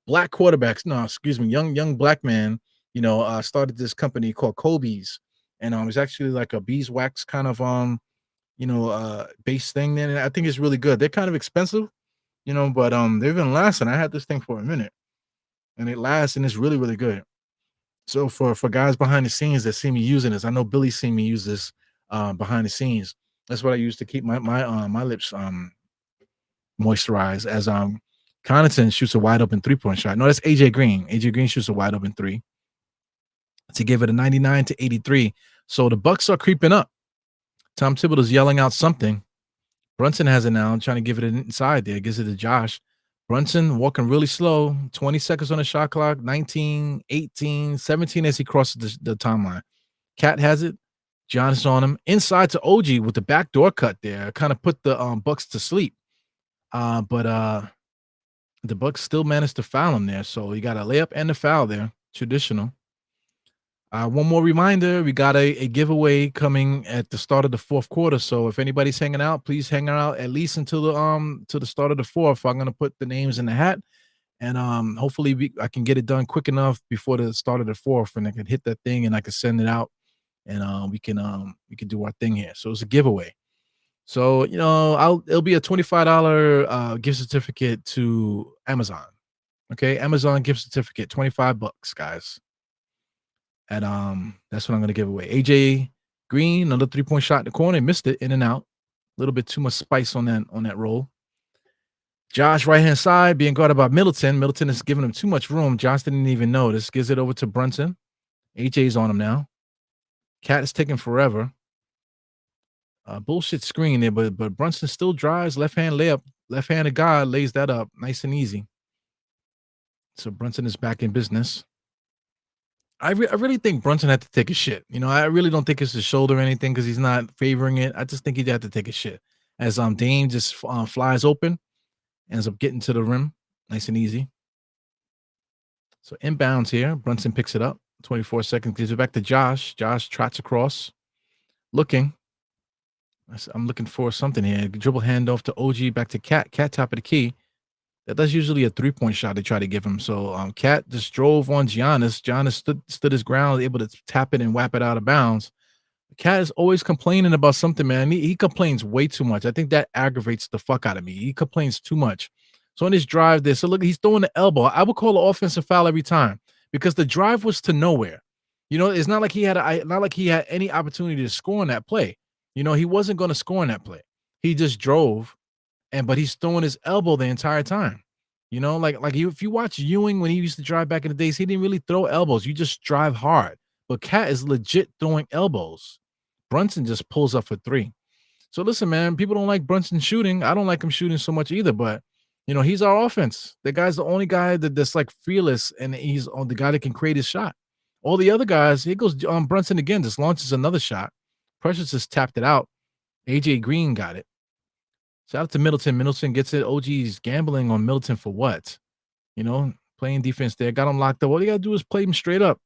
black quarterbacks. No, excuse me, young black man. Started this company called Kobe's, and it's actually like a beeswax kind of base thing. Then and I think it's really good. They're kind of expensive, but they've been lasting. I had this thing for a minute, and it lasts, and it's really really good. So for guys behind the scenes that see me using this, I know Billy's seen me use this behind the scenes. That's what I use to keep my lips moisturized. As Connaughton shoots a wide open 3-point shot. No, that's AJ Green. AJ Green shoots a wide open 3 to give it a 99-83. So the Bucks are creeping up. Tom Thibodeau's yelling out something. Brunson has it now, trying to give it inside there. Gives it to Josh. Brunson walking really slow. 20 seconds on the shot clock. 19, 18, 17 as he crosses the timeline. Cat has it. Giannis on him. Inside to OG with the backdoor cut there. Kind of put the Bucks to sleep. But the Bucks still managed to foul him there. So you got a layup and a foul there. Traditional. One more reminder, we got a giveaway coming at the start of the fourth quarter. So if anybody's hanging out, please hang out at least until the start of the fourth. I'm gonna put the names in the hat, and hopefully I can get it done quick enough before the start of the fourth, and I can hit that thing and I can send it out, and we can do our thing here. So it's a giveaway. So it'll be a $25 gift certificate to Amazon. Okay, Amazon gift certificate, $25, guys. At that's what I'm gonna give away. AJ Green, another 3-point shot in the corner, missed it in and out. A little bit too much spice on that roll. Josh, right hand side, being guarded by Middleton. Middleton is giving him too much room. Josh didn't even notice. Gives it over to Brunson. AJ's on him now. Cat is taking forever. Bullshit screen there, but Brunson still drives. Left hand layup. Left-handed guy lays that up nice and easy. So Brunson is back in business. I really think Brunson had to take a shit. I really don't think it's his shoulder or anything because he's not favoring it. I just think he'd have to take a shit. As Dame just flies open, ends up getting to the rim nice and easy. So inbounds here. Brunson picks it up. 24 seconds. Gives it back to Josh. Josh trots across. Looking. I'm looking for something here. Dribble handoff to OG, back to Cat. Cat top of the key. That's usually a 3-point shot they try to give him. So Cat just drove on Giannis. Giannis stood his ground, able to tap it and whap it out of bounds. Cat is always complaining about something, man. He complains way too much. I think that aggravates the fuck out of me. He complains too much. So on his drive there, so look, he's throwing the elbow. I would call an offensive foul every time because the drive was to nowhere. It's not like he had any opportunity to score on that play. He wasn't going to score on that play. He just drove. But he's throwing his elbow the entire time. If you watch Ewing when he used to drive back in the days, he didn't really throw elbows. You just drive hard. But Cat is legit throwing elbows. Brunson just pulls up for 3. So listen, man, people don't like Brunson shooting. I don't like him shooting so much either, but he's our offense. The guy's the only guy that's like fearless, and he's the guy that can create his shot. All the other guys, here goes Brunson again, just launches another shot. Precious just tapped it out. AJ Green got it. Shout out to Middleton. Middleton gets it. OG's gambling on Middleton for what? Playing defense there. Got him locked up. All you got to do is play him straight up.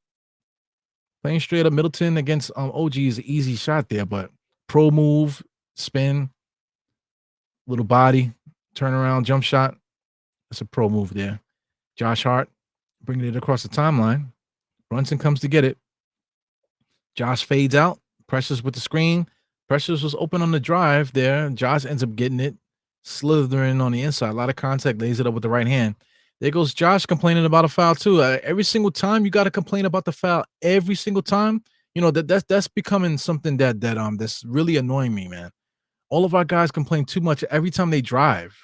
Playing straight up. Middleton against OG is an easy shot there, but pro move, spin, little body, turnaround, jump shot. That's a pro move there. Josh Hart bringing it across the timeline. Brunson comes to get it. Josh fades out. Precious with the screen. Precious was open on the drive there. Josh ends up getting it, slithering on the inside. A lot of contact, lays it up with the right hand. There goes Josh complaining about a foul too. Every single time you got to complain about the foul. Every single time, that's becoming something that's really annoying me, man. All of our guys complain too much every time they drive.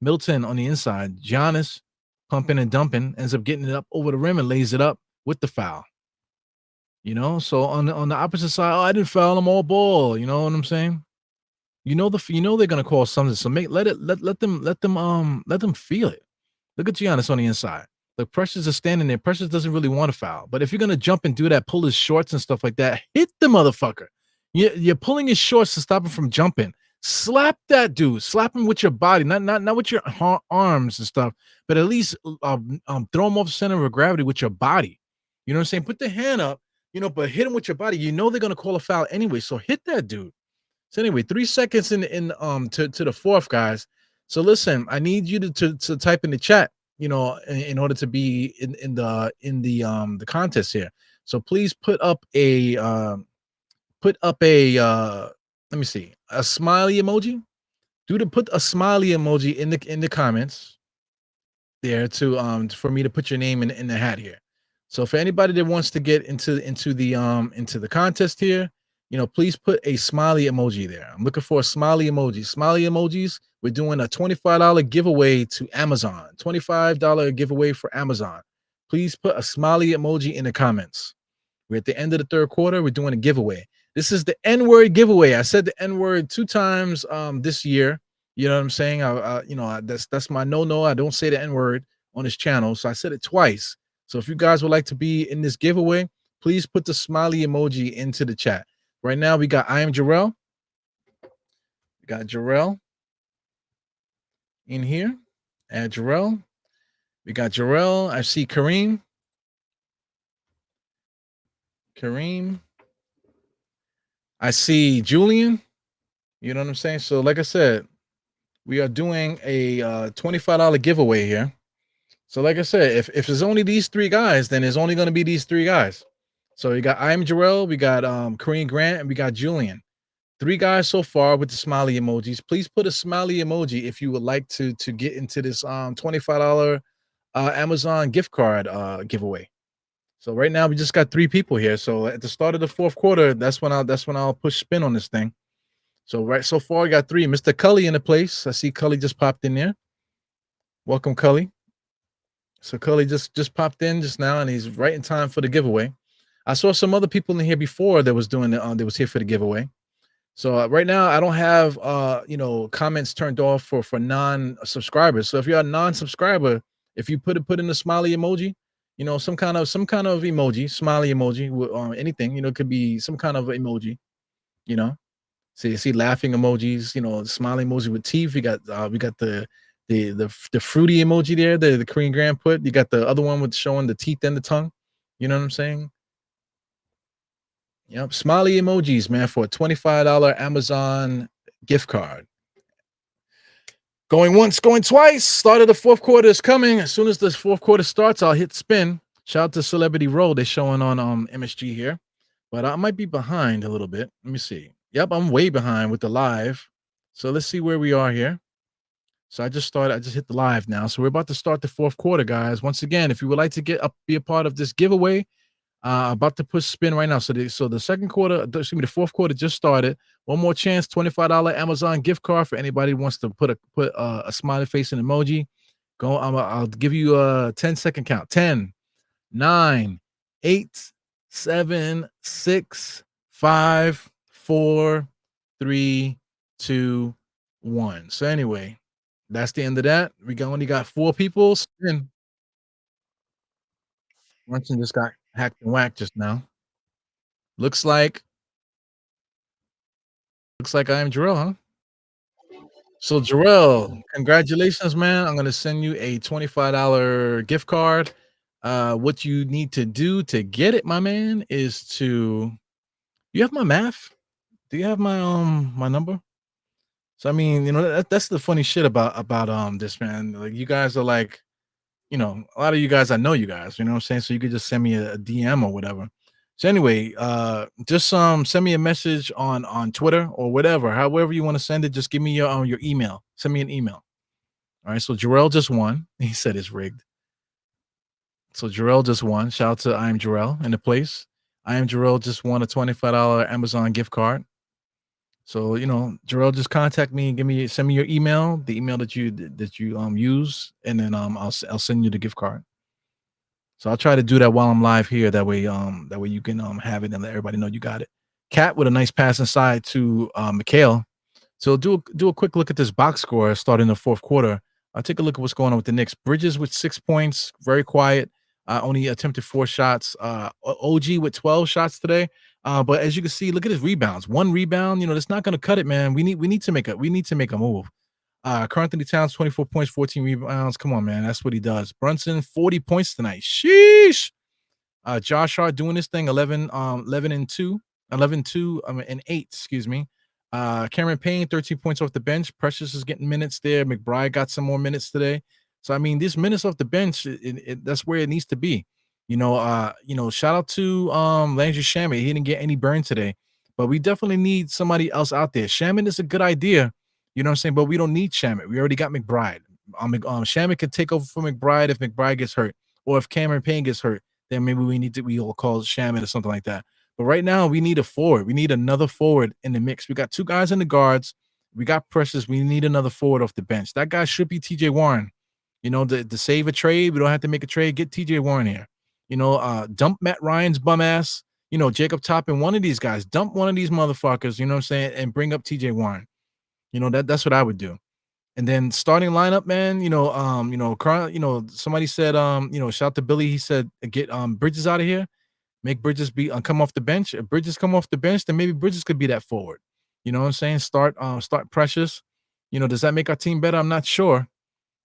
Middleton on the inside. Giannis pumping and dumping, ends up getting it up over the rim and lays it up with the foul. So on the opposite side, I didn't foul him, all ball. You know what I'm saying? They're gonna call something. So let them feel it. Look at Giannis on the inside. The Precious is standing there. Precious doesn't really want to foul, but if you're gonna jump and do that, pull his shorts and stuff like that, hit the motherfucker. You're pulling his shorts to stop him from jumping. Slap that dude. Slap him with your body, not with your arms and stuff, but at least throw him off the center of gravity with your body. You know what I'm saying? Put the hand up. But hit him with your body. They're gonna call a foul anyway. So hit that dude. So anyway, 3 seconds in to the fourth, guys. So listen, I need you to type in the chat, in order to be in the contest here. So please put up a let me see, a smiley emoji. Put a smiley emoji in the comments there for me to put your name in the hat here. So for anybody that wants to get into the contest here, please put a smiley emoji there. I'm looking for a smiley emoji. Smiley emojis. We're doing a $25 giveaway to Amazon. $25 giveaway for Amazon. Please put a smiley emoji in the comments. We're at the end of the third quarter. We're doing a giveaway. This is the N-word giveaway. I said the N-word 2 times this year. You know what I'm saying? That's my no. I don't say the N-word on this channel. So I said it twice. So if you guys would like to be in this giveaway, please put the smiley emoji into the chat. Right now, we got I am Jarrell. We got Jarrell in here. Add Jarrell. We got Jarrell. I see Kareem. I see Julian. You know what I'm saying? So like I said, we are doing a $25 giveaway here. So like I said, if there's only these 3 guys, then there's only going to be these 3 guys. So we got I am Jarrell, we got Kareem Grant, and we got Julian. 3 guys so far with the smiley emojis. Please put a smiley emoji if you would like to get into this $25 Amazon gift card giveaway. So right now we just got 3 people here. So at the start of the fourth quarter, that's when I'll push spin on this thing. So right so far, I got 3. Mr. Cully in the place. I see Cully just popped in there. Welcome, Cully. So Cully just popped in just now, and he's right in time for the giveaway. I saw some other people in here before that was doing it. That was here for the giveaway. So right now, I don't have comments turned off for non-subscribers. So if you're a non-subscriber, if you put in the smiley emoji, some kind of emoji, smiley emoji, anything, it could be some kind of emoji, you know. So you see laughing emojis, smiley emoji with teeth. We got the fruity emoji there, the Korean Grand put. You got the other one with showing the teeth and the tongue. You know what I'm saying? Yep, smiley emojis, man, for a $25 Amazon gift card. Going once, going twice. Start of the fourth quarter is coming. As soon as the fourth quarter starts, I'll hit spin. Shout out to Celebrity Roll. They're showing on MSG here, but I might be behind a little bit. Let me see. Yep, I'm way behind with the live. So let's see where we are here. So I just hit the live now. So we're about to start the fourth quarter, guys. Once again, if you would like to be a part of this giveaway, about to push spin right now. So the the fourth quarter just started. One more chance, $25 Amazon gift card for anybody who wants to put a smiley face and emoji. Go. I'll give you a 10-second count. 10, 9, 8, 7, 6, 5, 4, 3, 2, 1. So anyway, that's the end of that. We only got 4 people. Spin. Brunson just got hacked and whacked just now. Looks like I am Jarrell, huh? So Jarrell, congratulations, man. I'm gonna send you a $25 gift card. What you need to do to get it, my man, is to you have my math? Do you have my number? So I mean, that's the funny shit about this, man. Like you guys are like, a lot of you guys, I know you guys, you know what I'm saying? So you could just send me a DM or whatever. So anyway, just send me a message on Twitter or whatever, however you want to send it. Just give me your email. Send me an email. All right. So Jarrell just won. He said it's rigged. So Jarrell just won. Shout out to I am Jarrell in the place. I am Jarrell just won a $25 Amazon gift card. So Jarrell, just contact me and send me your email, the email that you use, and then I'll send you the gift card. So I'll try to do that while I'm live here. That way you can have it and let everybody know you got it. Cat with a nice pass inside to Mikhail. So do a quick look at this box score starting the fourth quarter. I'll take a look at what's going on with the Knicks. Bridges with 6 points, very quiet. Only attempted 4 shots. OG with 12 shots today. But as you can see, look at his rebounds. 1 rebound. That's not going to cut it, man. We need to make a move. Karl Anthony Towns, 24 points, 14 rebounds. Come on, man. That's what he does. Brunson, 40 points tonight. Sheesh. Josh Hart doing this thing, 11 and 2, 11, 2, and 8, excuse me. Cameron Payne, 13 points off the bench. Precious is getting minutes there. McBride got some more minutes today. So I mean, these minutes off the bench, that's where it needs to be. Shout out to Landry Shamet. He didn't get any burn today, but we definitely need somebody else out there. Shamet is a good idea, you know what I'm saying? But we don't need Shamet. We already got McBride. Shamet could take over for McBride if McBride gets hurt, or if Cameron Payne gets hurt, then maybe we'll call Shamet or something like that. But right now, we need a forward. We need another forward in the mix. We got 2 guys in the guards. We got Precious. We need another forward off the bench. That guy should be TJ Warren. To save a trade, we don't have to make a trade. Get TJ Warren here. Dump Matt Ryan's bum ass. Jacob Toppin, one of these guys. Dump one of these motherfuckers, you know what I'm saying, and bring up TJ Warren. That's what I would do. And then starting lineup, man, somebody said, shout to Billy. He said, get Bridges out of here. Make Bridges come off the bench. If Bridges come off the bench, then maybe Bridges could be that forward. You know what I'm saying? Start Precious. Does that make our team better? I'm not sure.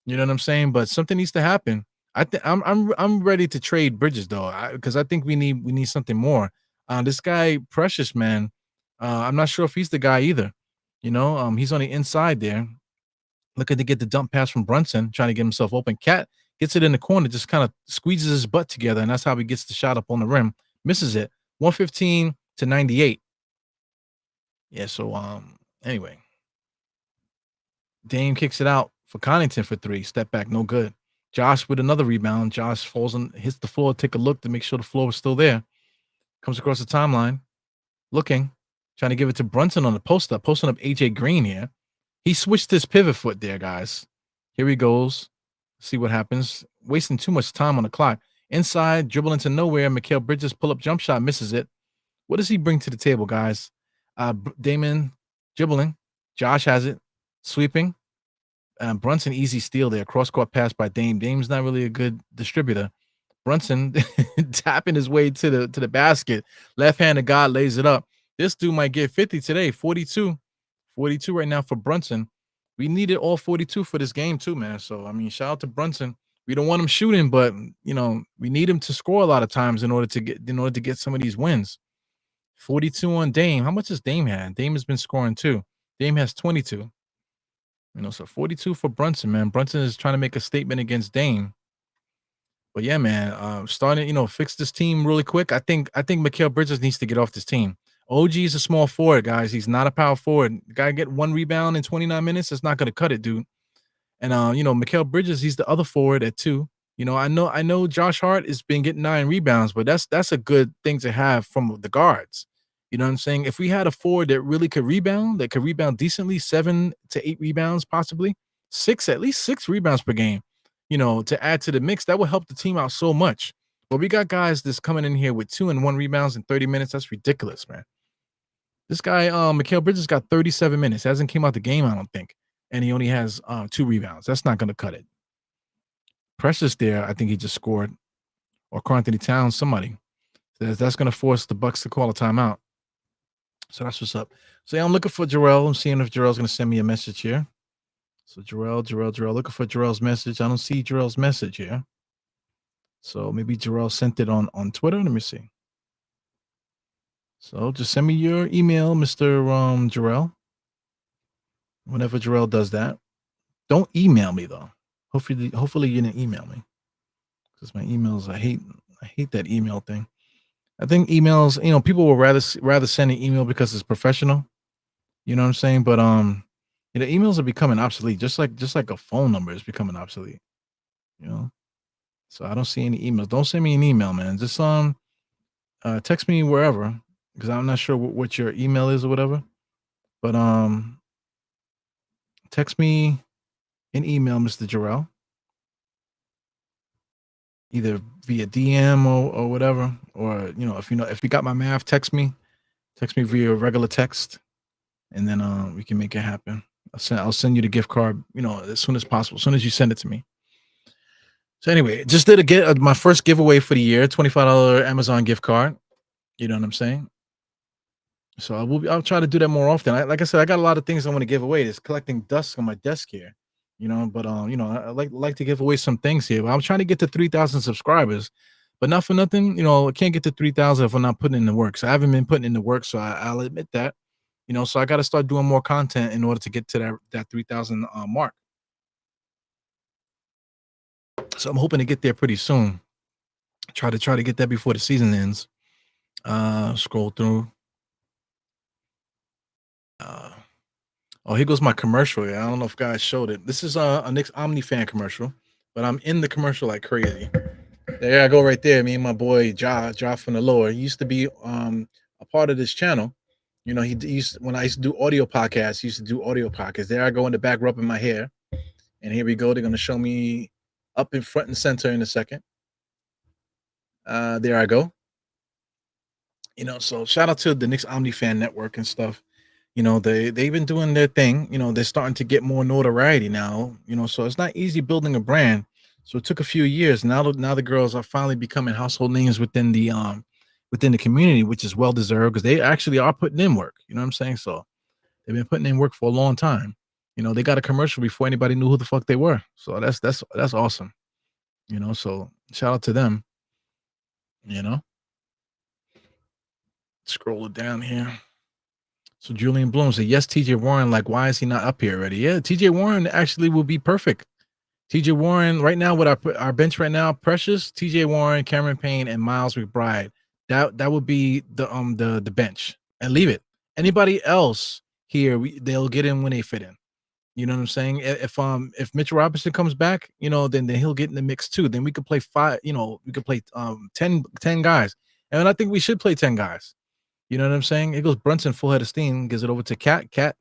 You know what I'm saying? But something needs to happen. I'm ready to trade Bridges though, because I think we need something more. This guy Precious, man, I'm not sure if he's the guy either. He's on the inside there, looking to get the dump pass from Brunson, trying to get himself open. Cat gets it in the corner, just kind of squeezes his butt together, and that's how he gets the shot up on the rim. Misses it. 115 to 98. Yeah, so anyway. Dame kicks it out for Connington for 3. Step back, no good. Josh with another rebound. Josh falls and hits the floor. Take a look to make sure the floor is still there. Comes across the timeline, looking, trying to give it to Brunson on the post up, posting up AJ Green here. He switched his pivot foot there, guys. Here he goes. See what happens. Wasting too much time on the clock. Inside, dribbling to nowhere. Mikal Bridges pull-up jump shot, misses it. What does he bring to the table, guys? Damon dribbling. Josh has it. Sweeping. Brunson, easy steal there. Cross-court pass by Dame. Dame's not really a good distributor. Brunson tapping his way to the basket. Left-handed guy lays it up. This dude might get 50 today. 42. 42 right now for Brunson. We needed all 42 for this game too, man. So, I mean, shout out to Brunson. We don't want him shooting, but, you know, we need him to score a lot of times in order to get some of these wins. 42 on Dame. How much has Dame had? Dame has been scoring too. Dame has 22. You know, so 42 for Brunson, man. Brunson is trying to make a statement against Dame. But yeah, man, starting, you know, fix this team really quick. I think Mikal Bridges needs to get off this team. OG is a small forward, guys. He's not a power forward. The guy get 1 rebound in 29 minutes. It's not going to cut it, dude. And you know, Mikal Bridges, he's the other forward at 2. You know, I know Josh Hart has been getting 9 rebounds, but that's a good thing to have from the guards. You know what I'm saying? If we had a forward that really could rebound, decently, 7 to 8 rebounds, possibly 6, at least 6 rebounds per game, you know, to add to the mix, that would help the team out so much. But we got guys that's coming in here with 2 and 1 rebounds in 30 minutes. That's ridiculous, man. This guy, Mikal Bridges, got 37 minutes. Hasn't came out the game, I don't think. And he only has 2 rebounds. That's not going to cut it. Precious there, I think he just scored. Or Karl-Anthony Towns, somebody. That's going to force the Bucks to call a timeout. So that's what's up. So yeah, I'm looking for Jarrell. I'm seeing if Jarrell's going to send me a message here. So Jarrell, looking for Jarrell's message. I don't see Jarrell's message here. So maybe Jarrell sent it on Twitter. Let me see. So just send me your email, Mr. Jarrell. Whenever Jarrell does that. Don't email me though. Hopefully you didn't email me. Because my emails, I hate that email thing. I think emails, you know, people will rather send an email because it's professional. You know what I'm saying? But you know, emails are becoming obsolete, just like a phone number is becoming obsolete. You know? So I don't see any emails. Don't send me an email, man. Just text me wherever, because I'm not sure what your email is or whatever. But text me an email, Mr. Jarrell. Either via DM or whatever, or you know, if you got my math, text me via regular text, and then we can make it happen. I'll send you the gift card, you know, as soon as possible, as soon as you send it to me. So anyway, just did my first giveaway for the year, $25 Amazon gift card. You know what I'm saying? So I'll try to do that more often. Like I said, I got a lot of things I want to give away. It's collecting dust on my desk here. You know, but you know, I like to give away some things here. But I'm trying to get to 3,000 subscribers, but not for nothing. You know, I can't get to 3,000 if I'm not putting in the work. So I haven't been putting in the work. So I'll admit that. You know, so I got to start doing more content in order to get to that 3,000 mark. So I'm hoping to get there pretty soon. Try to get that before the season ends. Scroll through. Oh, here goes my commercial. I don't know if guys showed it. This is a Knicks Omni fan commercial, but I'm in the commercial like crazy. There I go right there. Me and my boy Ja from the lower. He used to be a part of this channel. You know, when I used to do audio podcasts, he used to do audio podcasts. There I go in the back rubbing my hair. And here we go. They're gonna show me up in front and center in a second. There I go. You know, so shout out to the Knicks Omni fan network and stuff. You know, they've been doing their thing. You know, they're starting to get more notoriety now. You know, so it's not easy building a brand. So it took a few years. Now the girls are finally becoming household names within the community, which is well deserved because they actually are putting in work. You know what I'm saying? So they've been putting in work for a long time. You know, they got a commercial before anybody knew who the fuck they were. So that's awesome. You know, so shout out to them. You know, scroll it down here. So Julian Bloom said, yes, TJ Warren, like, why is he not up here already? Yeah, TJ Warren actually will be perfect. TJ Warren, right now, with our bench right now, Precious, TJ Warren, Cameron Payne, and Miles McBride. That would be the bench. And leave it. Anybody else here, they'll get in when they fit in. You know what I'm saying? If Mitchell Robinson comes back, then he'll get in the mix too. Then we could play five, we could play 10 guys. And I think we should play 10 guys. You know what I'm saying? It goes Brunson full head of steam, gives it over to Cat. Cat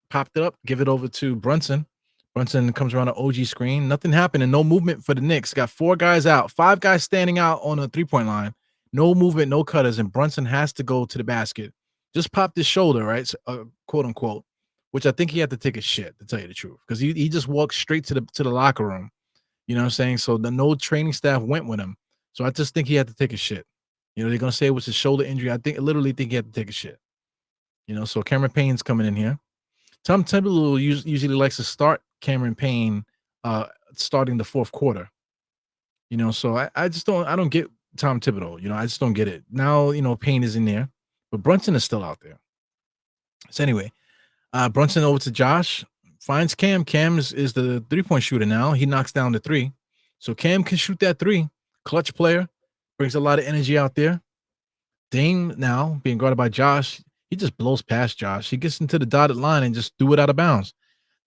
popped it up, give it over to Brunson. Brunson comes around an OG screen. Nothing happened and no movement for the Knicks. Got 4 guys out, 5 guys standing out on a 3-point line. No movement, no cutters, and Brunson has to go to the basket. Just popped his shoulder, right? Quote unquote, which I think he had to take a shit, to tell you the truth, because he just walked straight to the locker room. You know what I'm saying? So the no training staff went with him. So I just think he had to take a shit. They're gonna say it was his shoulder injury. I literally think he had to take a shit. So Cameron Payne's coming in here. Tom Thibodeau usually likes to start Cameron Payne starting the fourth quarter. So I just don't get Tom Thibodeau. I just don't get it. Now, Payne is in there, but Brunson is still out there. So anyway, Brunson over to Josh, finds Cam. Cam is the 3-point shooter now. He knocks down the 3. So Cam can shoot that 3. Clutch player, brings a lot of energy out there. Dame now being guarded by Josh. He just blows past Josh. He gets into the dotted line and just threw it out of bounds.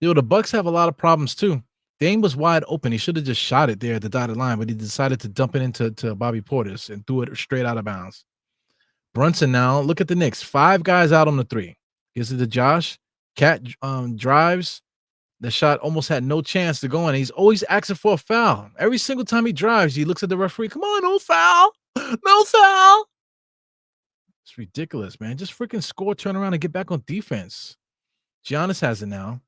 The Bucks have a lot of problems too. Dame was wide open. He should have just shot it there at the dotted line, but he decided to dump it into Bobby Portis and threw it straight out of bounds. Brunson now, look at the Knicks. 5 guys out on the 3. Gives it to Josh. Cat drives. The shot almost had no chance to go in. He's always asking for a foul. Every single time he drives, he looks at the referee. Come on, no foul. No foul. It's ridiculous, man. Just freaking score, turn around, and get back on defense. Giannis has it now.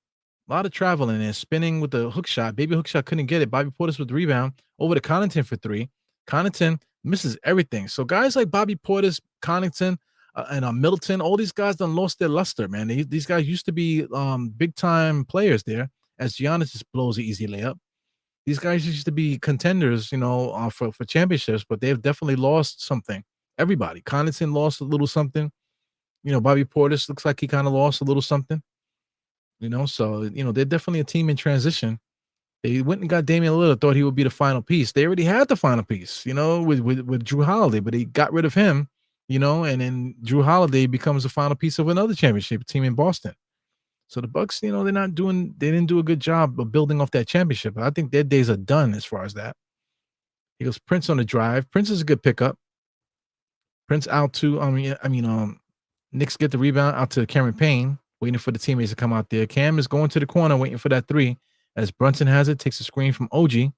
A lot of traveling and spinning with the hook shot. Baby hook shot couldn't get it. Bobby Portis with the rebound. Over to Connaughton for 3. Connaughton misses everything. So guys like Bobby Portis, Connaughton, and Middleton, all these guys done lost their luster, man. These guys used to be big-time players there, as Giannis just blows an easy layup. These guys used to be contenders, for championships, but they've definitely lost something. Everybody. Connaughton lost a little something. Bobby Portis looks like he kind of lost a little something. So, they're definitely a team in transition. They went and got Damian Lillard, thought he would be the final piece. They already had the final piece, with Drew Holiday, but they got rid of him, and then Drew Holiday becomes the final piece of another championship team in Boston. So the Bucks, they didn't do a good job of building off that championship. I think their days are done as far as that. He goes Prince on the drive. Prince is a good pickup. Prince out to, Knicks get the rebound out to Cameron Payne, waiting for the teammates to come out there. Cam is going to the corner, waiting for that 3. As Brunson has it, takes a screen from OG.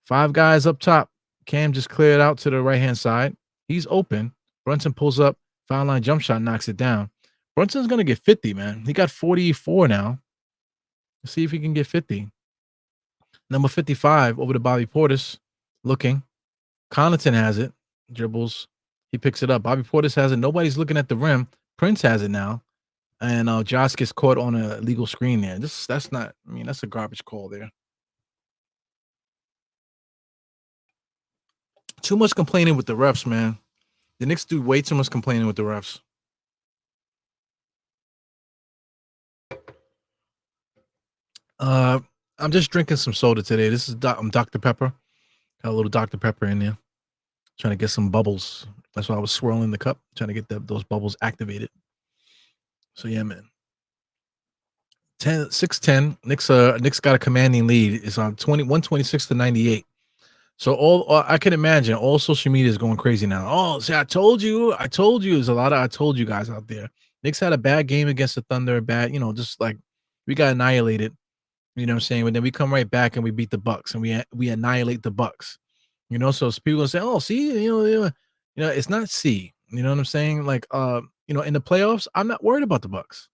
5 guys up top. Cam just cleared out to the right-hand side. He's open. Brunson pulls up. Foul line jump shot, knocks it down. Brunson's going to get 50, man. He got 44 now. Let's see if he can get 50. Number 55 over to Bobby Portis. Looking. Connaughton has it. Dribbles. He picks it up. Bobby Portis has it. Nobody's looking at the rim. Prince has it now. And Josh gets caught on a legal screen there. That's a garbage call there. Too much complaining with the refs, man. The Knicks do way too much complaining with the refs. I'm just drinking some soda today. This is Dr. Pepper. Got a little Dr. Pepper in there. Trying to get some bubbles. That's why I was swirling the cup, trying to get those bubbles activated. So yeah, man. 6-10. Knicks got a commanding lead. It's on 126-98. So I can imagine all social media is going crazy now. Oh, see, I told you. There's a lot of I told you guys out there. Knicks had a bad game against the Thunder. Bad, just like we got annihilated. You know what I'm saying? But then we come right back and we beat the Bucks and we annihilate the Bucks. So people gonna say, oh, see, it's not C. You know what I'm saying? Like, in the playoffs, I'm not worried about the Bucks.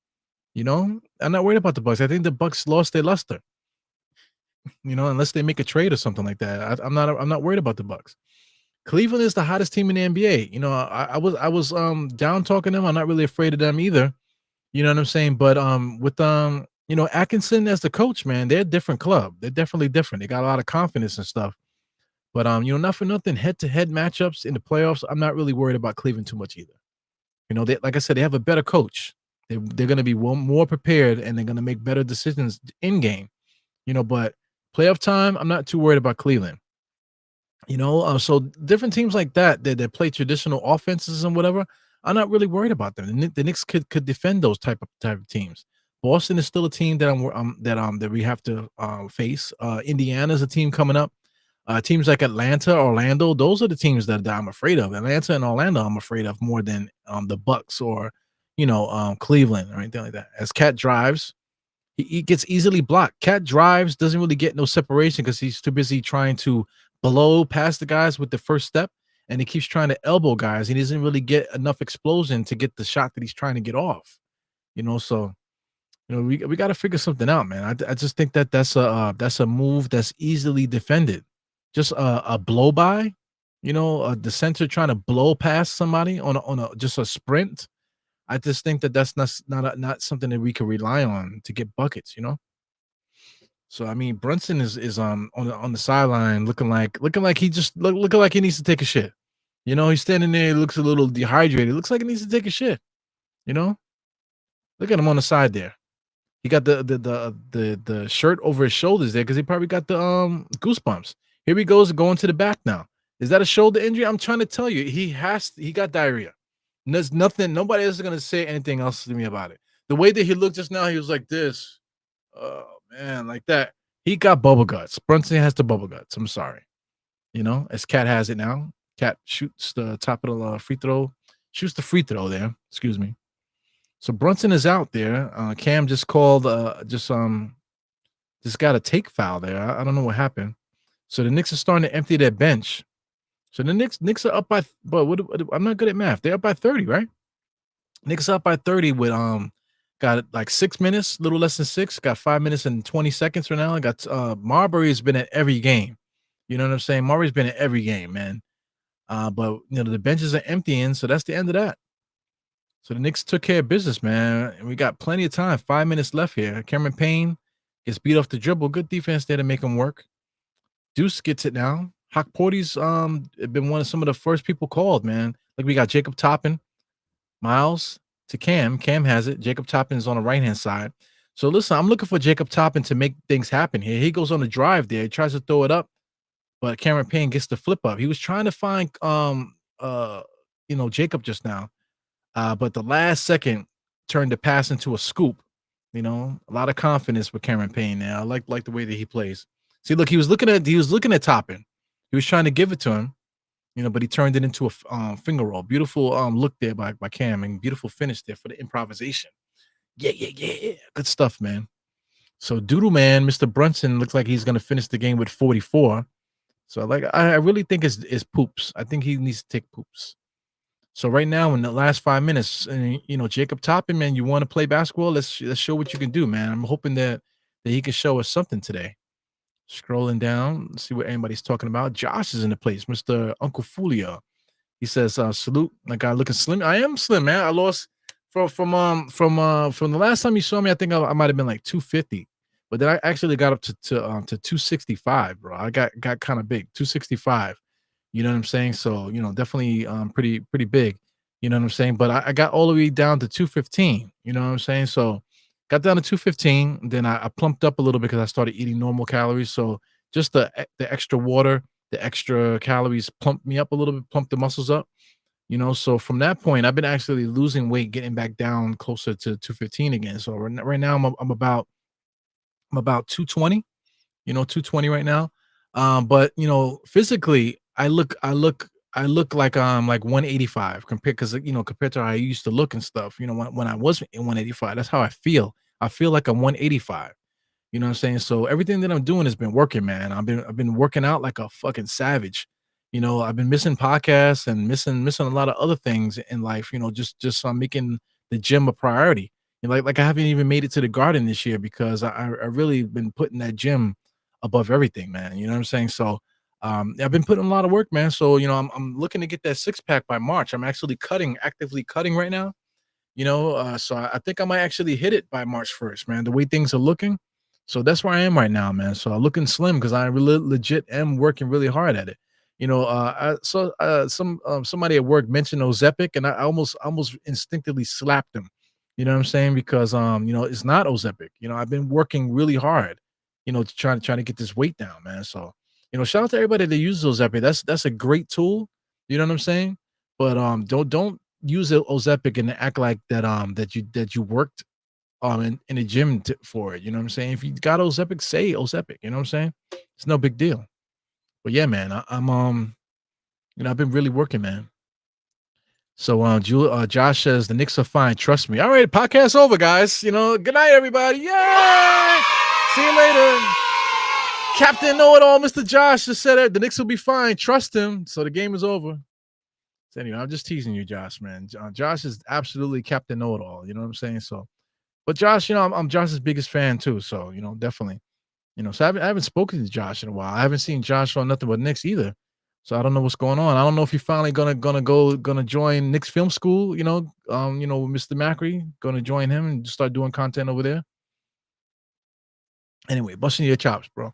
I'm not worried about the Bucks. I think the Bucks lost their luster. Unless they make a trade or something like that. I'm not worried about the Bucks. Cleveland is the hottest team in the NBA. I was down talking them. I'm not really afraid of them either. You know what I'm saying? But with Atkinson as the coach, man, they're a different club. They're definitely different. They got a lot of confidence and stuff. But not for nothing, head-to-head matchups in the playoffs, I'm not really worried about Cleveland too much either. They, like I said, they have a better coach. They're going to be more prepared and they're going to make better decisions in game. But playoff time, I'm not too worried about Cleveland. So different teams like that play traditional offenses and whatever, I'm not really worried about them. The Knicks could defend those type of teams. Boston is still a team that that we have to face. Indiana's a team coming up. Teams like Atlanta, Orlando, those are the teams that I'm afraid of. Atlanta and Orlando, I'm afraid of more than the Bucks or Cleveland or anything like that. As Cat drives, he gets easily blocked. Cat drives, doesn't really get no separation because he's too busy trying to blow past the guys with the first step, and he keeps trying to elbow guys. He doesn't really get enough explosion to get the shot that he's trying to get off. So we got to figure something out, man. I just think that's a move that's easily defended. Just a blow by, the center trying to blow past somebody on just a sprint. I just think that's not something that we can rely on to get buckets. So I mean, Brunson is on the sideline looking like he just looking like he needs to take a shit. He's standing there, he looks a little dehydrated. Looks like he needs to take a shit. Look at him on the side there. He got the shirt over his shoulders there because he probably got the goosebumps. Here he goes going to the back now. Is that a shoulder injury? I'm trying to tell you, he got diarrhea. And there's nothing, nobody else is gonna say anything else to me about it. The way that he looked just now, he was like this. Oh man, like that. He got bubble guts. Brunson has the bubble guts. I'm sorry. As Cat has it now. Cat shoots the top of the free throw, shoots the free throw there. Excuse me. So Brunson is out there. Cam just called, just got a take foul there. I don't know what happened. So the Knicks are starting to empty their bench. So the Knicks are up by, but I'm not good at math. They're up by 30, right? Knicks up by 30 with got like 6 minutes, little less than 6. Got 5 minutes and 20 seconds right now. I got Marbury has been at every game. You know what I'm saying? Marbury's been at every game, man. But the benches are emptying, so that's the end of that. So the Knicks took care of business, man. And we got plenty of time. 5 minutes left here. Cameron Payne gets beat off the dribble. Good defense there to make him work. Deuce gets it now. Hawk Porty's been some of the first people called, man. Like we got Jacob Toppin, Miles to Cam. Cam has it. Jacob Toppin is on the right-hand side. So listen, I'm looking for Jacob Toppin to make things happen here. He goes on the drive there. He tries to throw it up, but Cameron Payne gets the flip up. He was trying to find Jacob just now. But the last second turned the pass into a scoop. A lot of confidence with Cameron Payne now. I like the way that he plays. See, look, he was looking at Toppin. He was trying to give it to him, but he turned it into a finger roll. Beautiful look there by Cam, and beautiful finish there for the improvisation. Yeah. Good stuff, man. So Doodle Man, Mr. Brunson looks like he's gonna finish the game with 44. So I really think it's poops. I think he needs to take poops. So right now in the last 5 minutes, Jacob Toppin, man, you want to play basketball? Let's show what you can do, man. I'm hoping that he can show us something today. Scrolling down, see what anybody's talking about. Josh is in the place, Mr. Uncle Fulio. He says, salute, my guy looking slim. I am slim, man. I lost from the last time you saw me, I think I might have been like 250. But then I actually got up to 265, bro. I got kind of big, 265. You know what I'm saying? So, definitely pretty big. You know what I'm saying? But I got all the way down to 215. You know what I'm saying? So got down to 215. Then I plumped up a little bit because I started eating normal calories. So just the extra water, the extra calories pumped me up a little bit, pumped the muscles up. So from that point, I've been actually losing weight, getting back down closer to 215 again. So right now I'm about 220, 220 right now. But physically I look like like 185 compared to how I used to look and stuff. When I was in 185, that's how I feel. I feel like I'm 185. You know what I'm saying? So everything that I'm doing has been working, man. I've been working out like a fucking savage. I've been missing podcasts and missing a lot of other things in life. Just making the gym a priority. Like I haven't even made it to the garden this year because I really been putting that gym above everything, man. You know what I'm saying? So I've been putting a lot of work, man. So I'm looking to get that 6-pack by March. I'm actually actively cutting right now. So I think I might actually hit it by March 1st, man. The way things are looking. So that's where I am right now, man. So I'm looking slim because I really legit am working really hard at it. I saw somebody at work mentioned Ozepic, and I almost instinctively slapped him. You know what I'm saying? Because it's not Ozepic. I've been working really hard, to try to get this weight down, man. So shout out to everybody that uses Ozepic. That's a great tool. You know what I'm saying? But don't use Ozepic and act like that you worked in the gym for it. You know what I'm saying? If you got Ozepic, say Ozepic. You know what I'm saying? It's no big deal. But yeah, man, I'm I've been really working, man. So Josh says the Knicks are fine. Trust me. All right, podcast over, guys. Good night, everybody. Yay! See you later. Captain Know-It-All, Mr. Josh just said it. The Knicks will be fine. Trust him. So the game is over. So anyway, I'm just teasing you, Josh, man. Josh is absolutely Captain Know-It-All. You know what I'm saying? So, but Josh, I'm Josh's biggest fan too. So definitely. So I haven't spoken to Josh in a while. I haven't seen Josh on nothing but Knicks either. So I don't know what's going on. I don't know if you're finally gonna join Knicks Film School. With Mr. Macri, gonna join him and start doing content over there. Anyway, busting your chops, bro.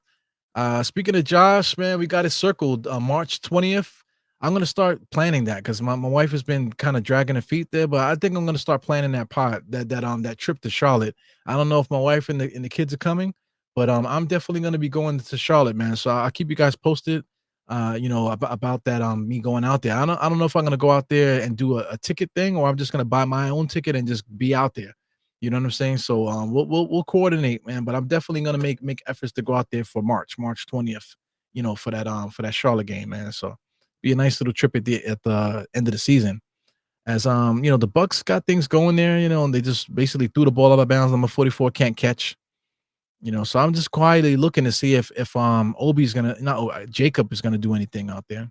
Speaking of Josh, man, we got it circled March 20th. I'm gonna start planning that because my wife has been kind of dragging her feet there, but I think I'm gonna start planning that trip to Charlotte. I don't know if my wife and the kids are coming, but I'm definitely gonna be going to Charlotte, man. So I'll keep you guys posted. About that me going out there. I don't know if I'm gonna go out there and do a ticket thing or I'm just gonna buy my own ticket and just be out there. You know what I'm saying? So we'll coordinate, man. But I'm definitely gonna make efforts to go out there for March 20th. For that Charlotte game, man. So be a nice little trip at the end of the season. As the Bucks got things going there, and they just basically threw the ball out of bounds. Number 44 can't catch. So I'm just quietly looking to see if Obi's Jacob is gonna do anything out there.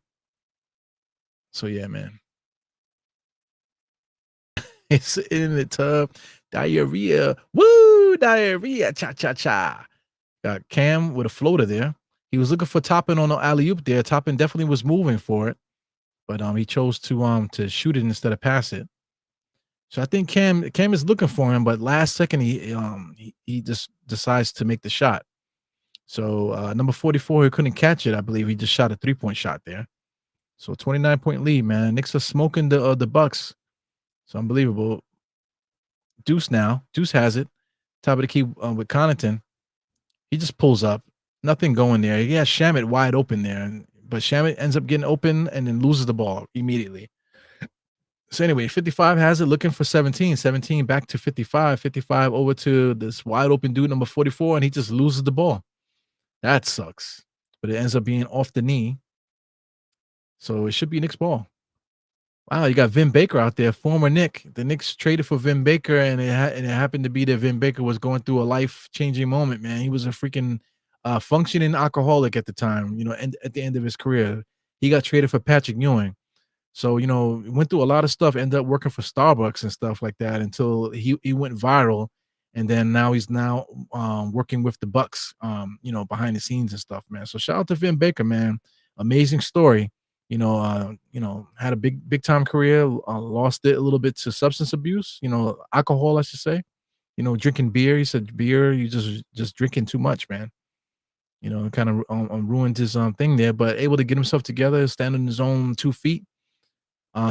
So yeah, man. It's in the tub. Diarrhea. Woo! Diarrhea. Cha cha cha. Got Cam with a floater there. He was looking for Toppin on the alley-oop there. Toppin definitely was moving for it. But he chose to shoot it instead of pass it. So I think Cam is looking for him, but last second he just decides to make the shot. So number 44, he couldn't catch it. I believe he just shot a 3-point shot there. So 29-point lead, man. Knicks are smoking the Bucks. So unbelievable. Deuce now. Deuce has it. Top of the key with Connaughton. He just pulls up. Nothing going there. He has Shamet wide open there, but Shamet ends up getting open and then loses the ball immediately. So anyway, 55 has it, looking for 17. 17 back to 55. 55 over to this wide open dude, number 44, and he just loses the ball. That sucks. But it ends up being off the knee. So it should be Knicks ball. Wow, you got Vin Baker out there, former Knick. The Knicks traded for Vin Baker, and it happened to be that Vin Baker was going through a life-changing moment, man. He was a freaking functioning alcoholic at the time, and at the end of his career. He got traded for Patrick Ewing. So, went through a lot of stuff, ended up working for Starbucks and stuff like that until he went viral. And then now he's working with the Bucks, behind the scenes and stuff, man. So shout out to Vin Baker, man. Amazing story. Had a big time career, lost it a little bit to substance abuse, alcohol, I should say. Drinking beer. He said beer, you just drinking too much, man. Kind of ruined his thing there, but able to get himself together, stand on his own 2 feet.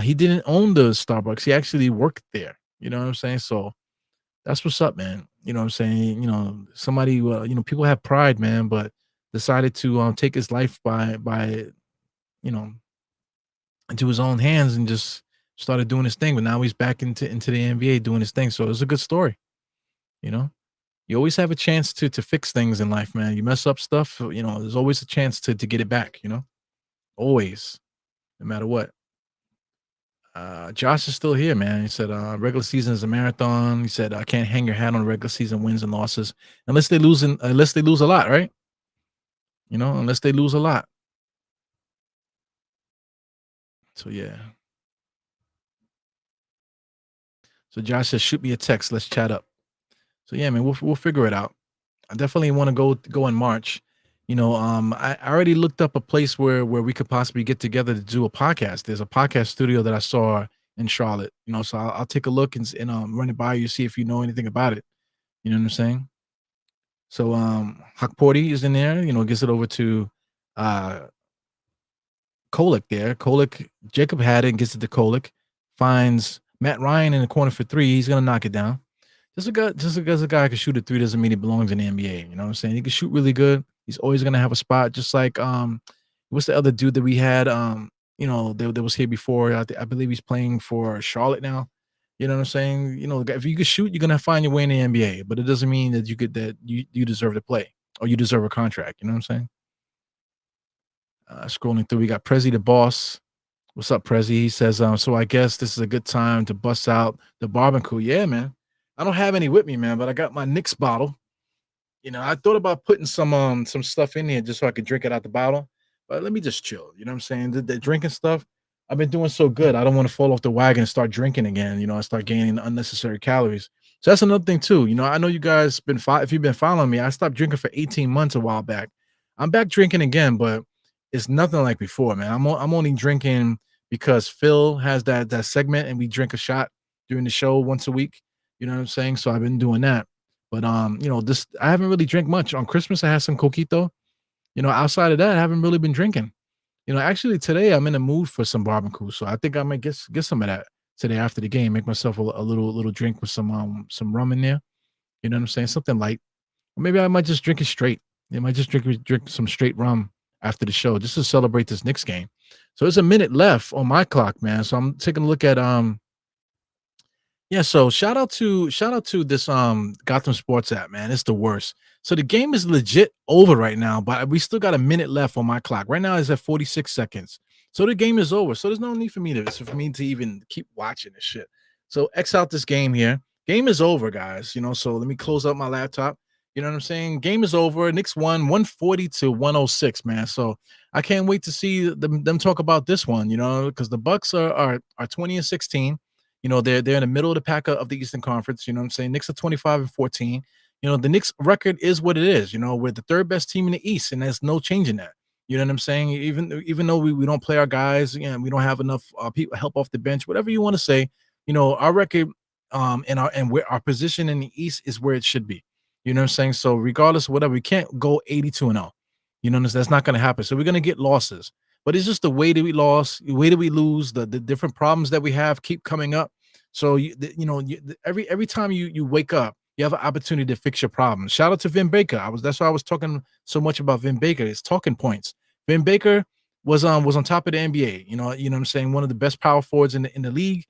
He didn't own the Starbucks. He actually worked there. You know what I'm saying? So that's what's up, man. You know what I'm saying? Somebody, people have pride, man, but decided to take his life by into his own hands and just started doing his thing. But now he's back into the NBA doing his thing. So it's a good story. You always have a chance to fix things in life, man. You mess up stuff, there's always a chance to get it back, always, no matter what. Josh is still here, man. He said, regular season is a marathon. He said, I can't hang your hat on regular season wins and losses unless they lose a lot, right? Unless they lose a lot. So yeah. So Josh says, shoot me a text. Let's chat up. So yeah, man, we'll figure it out. I definitely want to go in March. I already looked up a place where we could possibly get together to do a podcast. There's a podcast studio that I saw in Charlotte. So I'll take a look and run it by you, see if you know anything about it. You know what I'm saying? So Hakporti is in there. Gets it over to Kolek there. Kolek, Jacob had it and gets it to Kolek. Finds Matt Ryan in the corner for 3. He's gonna knock it down. Just because a guy can shoot a 3 doesn't mean he belongs in the NBA. You know what I'm saying? He can shoot really good. He's always gonna have a spot. Just like what's the other dude that we had? That was here before. I believe he's playing for Charlotte now. You know what I'm saying? If you could shoot, you're gonna find your way in the NBA, but it doesn't mean that you deserve to play or you deserve a contract. You know what I'm saying? Scrolling through, we got Prezi the boss. What's up, Prezi? He says, so I guess this is a good time to bust out the barbecue. Yeah, man. I don't have any with me, man, but I got my Knicks bottle. I thought about putting some stuff in here just so I could drink it out the bottle, but let me just chill. You know what I'm saying? The drinking stuff, I've been doing so good. I don't want to fall off the wagon and start drinking again. I start gaining unnecessary calories. So that's another thing too. I know you guys if you've been following me, I stopped drinking for 18 months a while back. I'm back drinking again, but it's nothing like before, man. I'm only drinking because Phil has that segment and we drink a shot during the show once a week. You know what I'm saying? So I've been doing that. But this I haven't really drank much. On Christmas, I had some coquito. Outside of that, I haven't really been drinking. Actually today I'm in a mood for some barbecue. So I think I might get some of that today after the game. Make myself a little drink with some rum in there. You know what I'm saying? Something light. Or maybe I might just drink it straight. I might just drink some straight rum after the show just to celebrate this Knicks game. So there's a minute left on my clock, man. So I'm taking a look at yeah, so shout out to this Gotham Sports app, man. It's the worst. So the game is legit over right now, but we still got a minute left on my clock. Right now it's at 46 seconds. So the game is over. So there's no need for me to even keep watching this shit. So X out this game here. Game is over, guys. So let me close up my laptop. You know what I'm saying? Game is over. Knicks won 140 to 106, man. So I can't wait to see them talk about this one, because the Bucks are 20 and 16. They're in the middle of the pack of the Eastern Conference. You know what I'm saying? Knicks are 25 and 14. The Knicks record is what it is. We're the third best team in the East, and there's no changing that. You know what I'm saying? Even though we don't play our guys, we don't have enough people help off the bench, whatever you want to say. Our record and where our position in the East is where it should be. You know what I'm saying? So regardless of whatever, we can't go 82 and 0. That's not going to happen. So we're going to get losses. But it's just the way that we lost, the way that we lose, the different problems that we have keep coming up. So every time you wake up, you have an opportunity to fix your problems. Shout out to Vin Baker. That's why I was talking so much about Vin Baker. His talking points. Vin Baker was on top of the NBA. You know what I'm saying? One of the best power forwards in the league.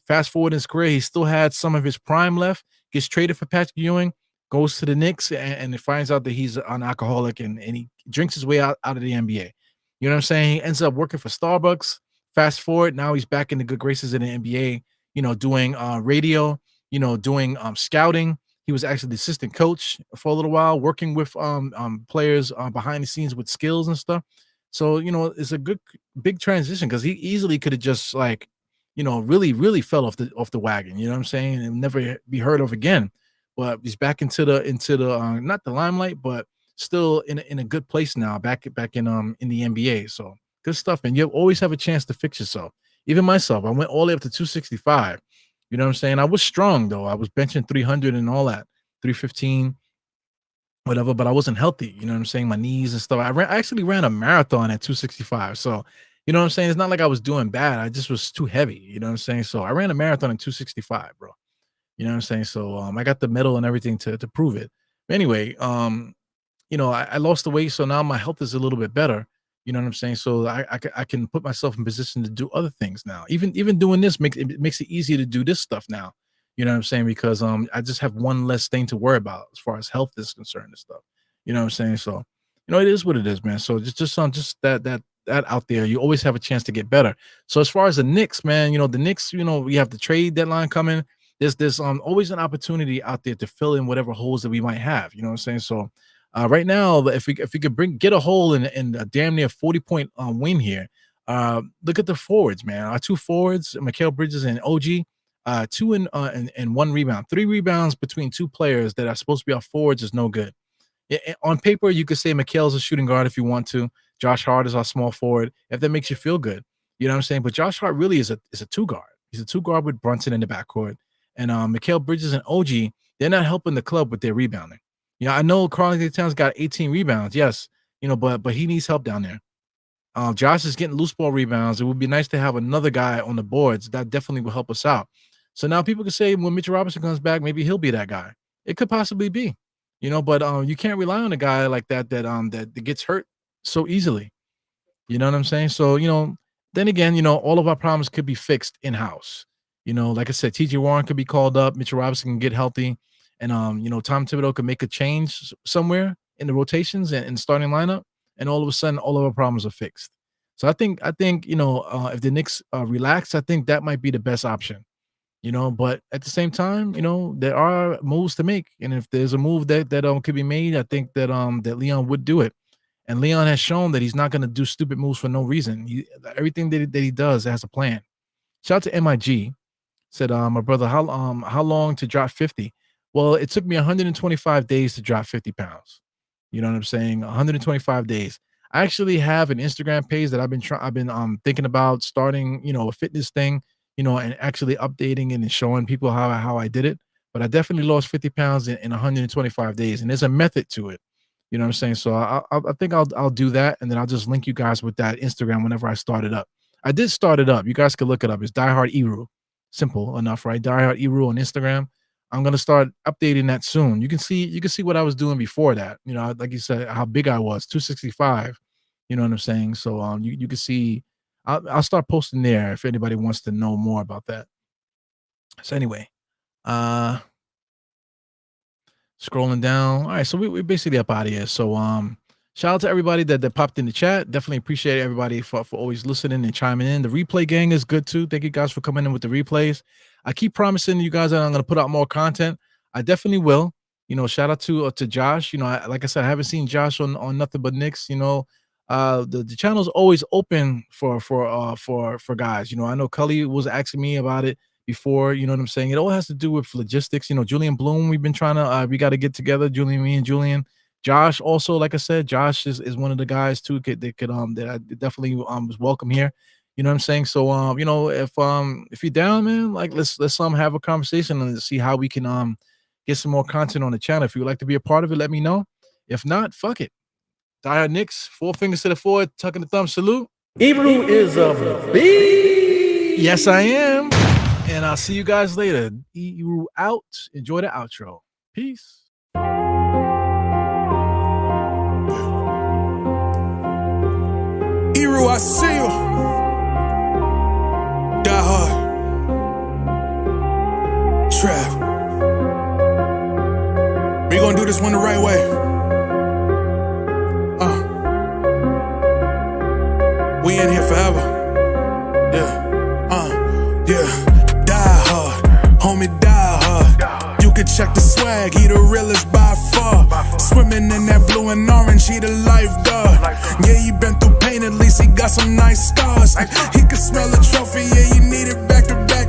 Fast forward in his career, he still had some of his prime left. Gets traded for Patrick Ewing, goes to the Knicks, and it finds out that he's an alcoholic and he drinks his way out of the NBA. You know what I'm saying? He ends up working for Starbucks. Fast forward, now he's back in the good graces in the NBA, doing radio, doing scouting. He was actually the assistant coach for a little while, working with players behind the scenes with skills and stuff. So, it's a big transition because he easily could have just really, really fell off the wagon. You know what I'm saying? And never be heard of again. But he's back into the not the limelight, but still in a good place now, back in the NBA. So good stuff. And you always have a chance to fix yourself. Even myself, I went all the way up to 265. You know what I'm saying? I was strong though. I was benching 300 and all that, 315, whatever, but I wasn't healthy. You know what I'm saying? My knees and stuff. I actually ran a marathon at 265. So, you know what I'm saying? It's not like I was doing bad. I just was too heavy. You know what I'm saying? So I ran a marathon at 265, bro. You know what I'm saying? So I got the medal and everything to prove it. Anyway, I lost the weight, so now my health is a little bit better. You know what I'm saying? So I can put myself in position to do other things now. Even doing this makes it easier to do this stuff now. You know what I'm saying? Because I just have one less thing to worry about as far as health is concerned and stuff. You know what I'm saying? So it is what it is, man. So just that out there, you always have a chance to get better. So as far as the Knicks, man, the Knicks, we have the trade deadline coming. There's always an opportunity out there to fill in whatever holes that we might have. You know what I'm saying? So right now, if we could get a hole in a damn near 40-point win here, look at the forwards, man. Our two forwards, Mikal Bridges and OG, 2 and 1 rebound, 3 rebounds between 2 players that are supposed to be our forwards is no good. On paper, you could say Mikal's a shooting guard if you want to. Josh Hart is our small forward, if that makes you feel good. You know what I'm saying? But Josh Hart really is a 2 guard. He's a 2 guard with Brunson in the backcourt. And Mikal Bridges and OG, they're not helping the club with their rebounding. I know Karl-Anthony Towns got 18 rebounds, yes, but he needs help down there. Josh is getting loose ball rebounds. It would be nice to have another guy on the boards. That definitely will help us out. So now people can say when Mitchell Robinson comes back, maybe he'll be that guy. It could possibly be, but you can't rely on a guy like that gets hurt so easily. You know what I'm saying? So, then again, all of our problems could be fixed in-house. You know, like I said, TJ Warren could be called up, Mitchell Robinson can get healthy, and you know, Tom Thibodeau could make a change somewhere in the rotations and starting lineup, and all of a sudden, all of our problems are fixed. So I think you know, if the Knicks relax, I think that might be the best option. You know, but at the same time, you know, there are moves to make, and if there's a move that could be made, I think that Leon would do it. And Leon has shown that he's not going to do stupid moves for no reason. Everything that he does has a plan. Shout out to MIG. Said, my brother, how long to drop 50? Well, it took me 125 days to drop 50 pounds. You know what I'm saying? 125 days. I actually have an Instagram page that I've been thinking about starting, you know, a fitness thing, you know, and actually updating it and showing people how I did it. But I definitely lost 50 pounds in 125 days, and there's a method to it. You know what I'm saying? So I think I'll do that, and then I'll just link you guys with that Instagram whenever I start it up. I did start it up. You guys can look it up. It's Die Hard Eru. Simple enough, right? Die Hard Eru on Instagram. I'm gonna start updating that soon. You can see what I was doing before that. You know, like you said, how big I was, 265. You know what I'm saying? So you can see. I'll start posting there if anybody wants to know more about that. So anyway, scrolling down. All right, so we basically up out of here. So shout out to everybody that popped in the chat. Definitely appreciate everybody for always listening and chiming in. The replay gang is good too. Thank you guys for coming in with the replays. I keep promising you guys that I'm going to put out more content. I definitely will. You know, shout out to Josh. You know, like I said, I haven't seen Josh on Nothing But Knicks. You know, the channel is always open for guys. You know, I know Cully was asking me about it before. You know what I'm saying? It all has to do with logistics. You know, Julian Bloom, we've been trying to we got to get together. Me and Julian. Josh also, like I said, Josh is one of the guys too that I definitely was welcome here. You know what I'm saying? So you know, if you're down, man, like let's have a conversation and see how we can get some more content on the channel. If you would like to be a part of it, let me know. If not, fuck it. Die Hard Knicks, 4 fingers to the forehead, tucking the thumb, salute. Ebru is a beast. Yes, I am. And I'll see you guys later. Ebru out. Enjoy the outro. Peace. Eru, I see you. Die Hard. Trap. We gonna do this one the right way. We in here forever. Yeah. Die hard, homie, die hard. You can check the swag, he the realest by far. Swimming in that blue and orange, he the lifeguard. Yeah, he been through pain, at least he got some nice scars. He can smell a trophy, yeah, you need it back to back.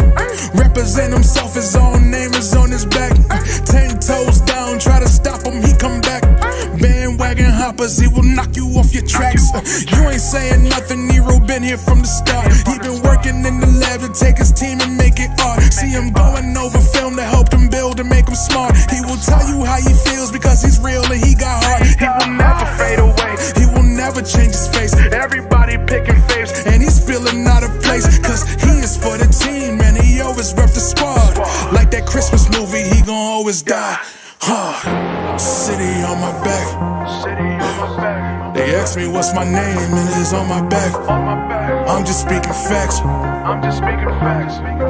Represent himself, his own name is on his back. 10 toes down, try to stop him, he come back. Bandwagon hoppers, he will knock you off your tracks. You ain't saying nothing, Nero been here from the start. He been working in the lab to take his team and make it art. See him going over film to help him build and make him smart. He will tell you how he feels because he's real and he got heart. He will never fade away, he will never change his face. Everybody picking faves, and he's feeling out of place. Cause he is for the team, and he always rep the squad. Like that Christmas movie, he gon' always die hard. City on my back. They ask me what's my name, and it's on my back. I'm just speaking facts.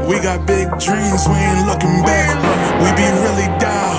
We got big dreams, we ain't looking back. We be really die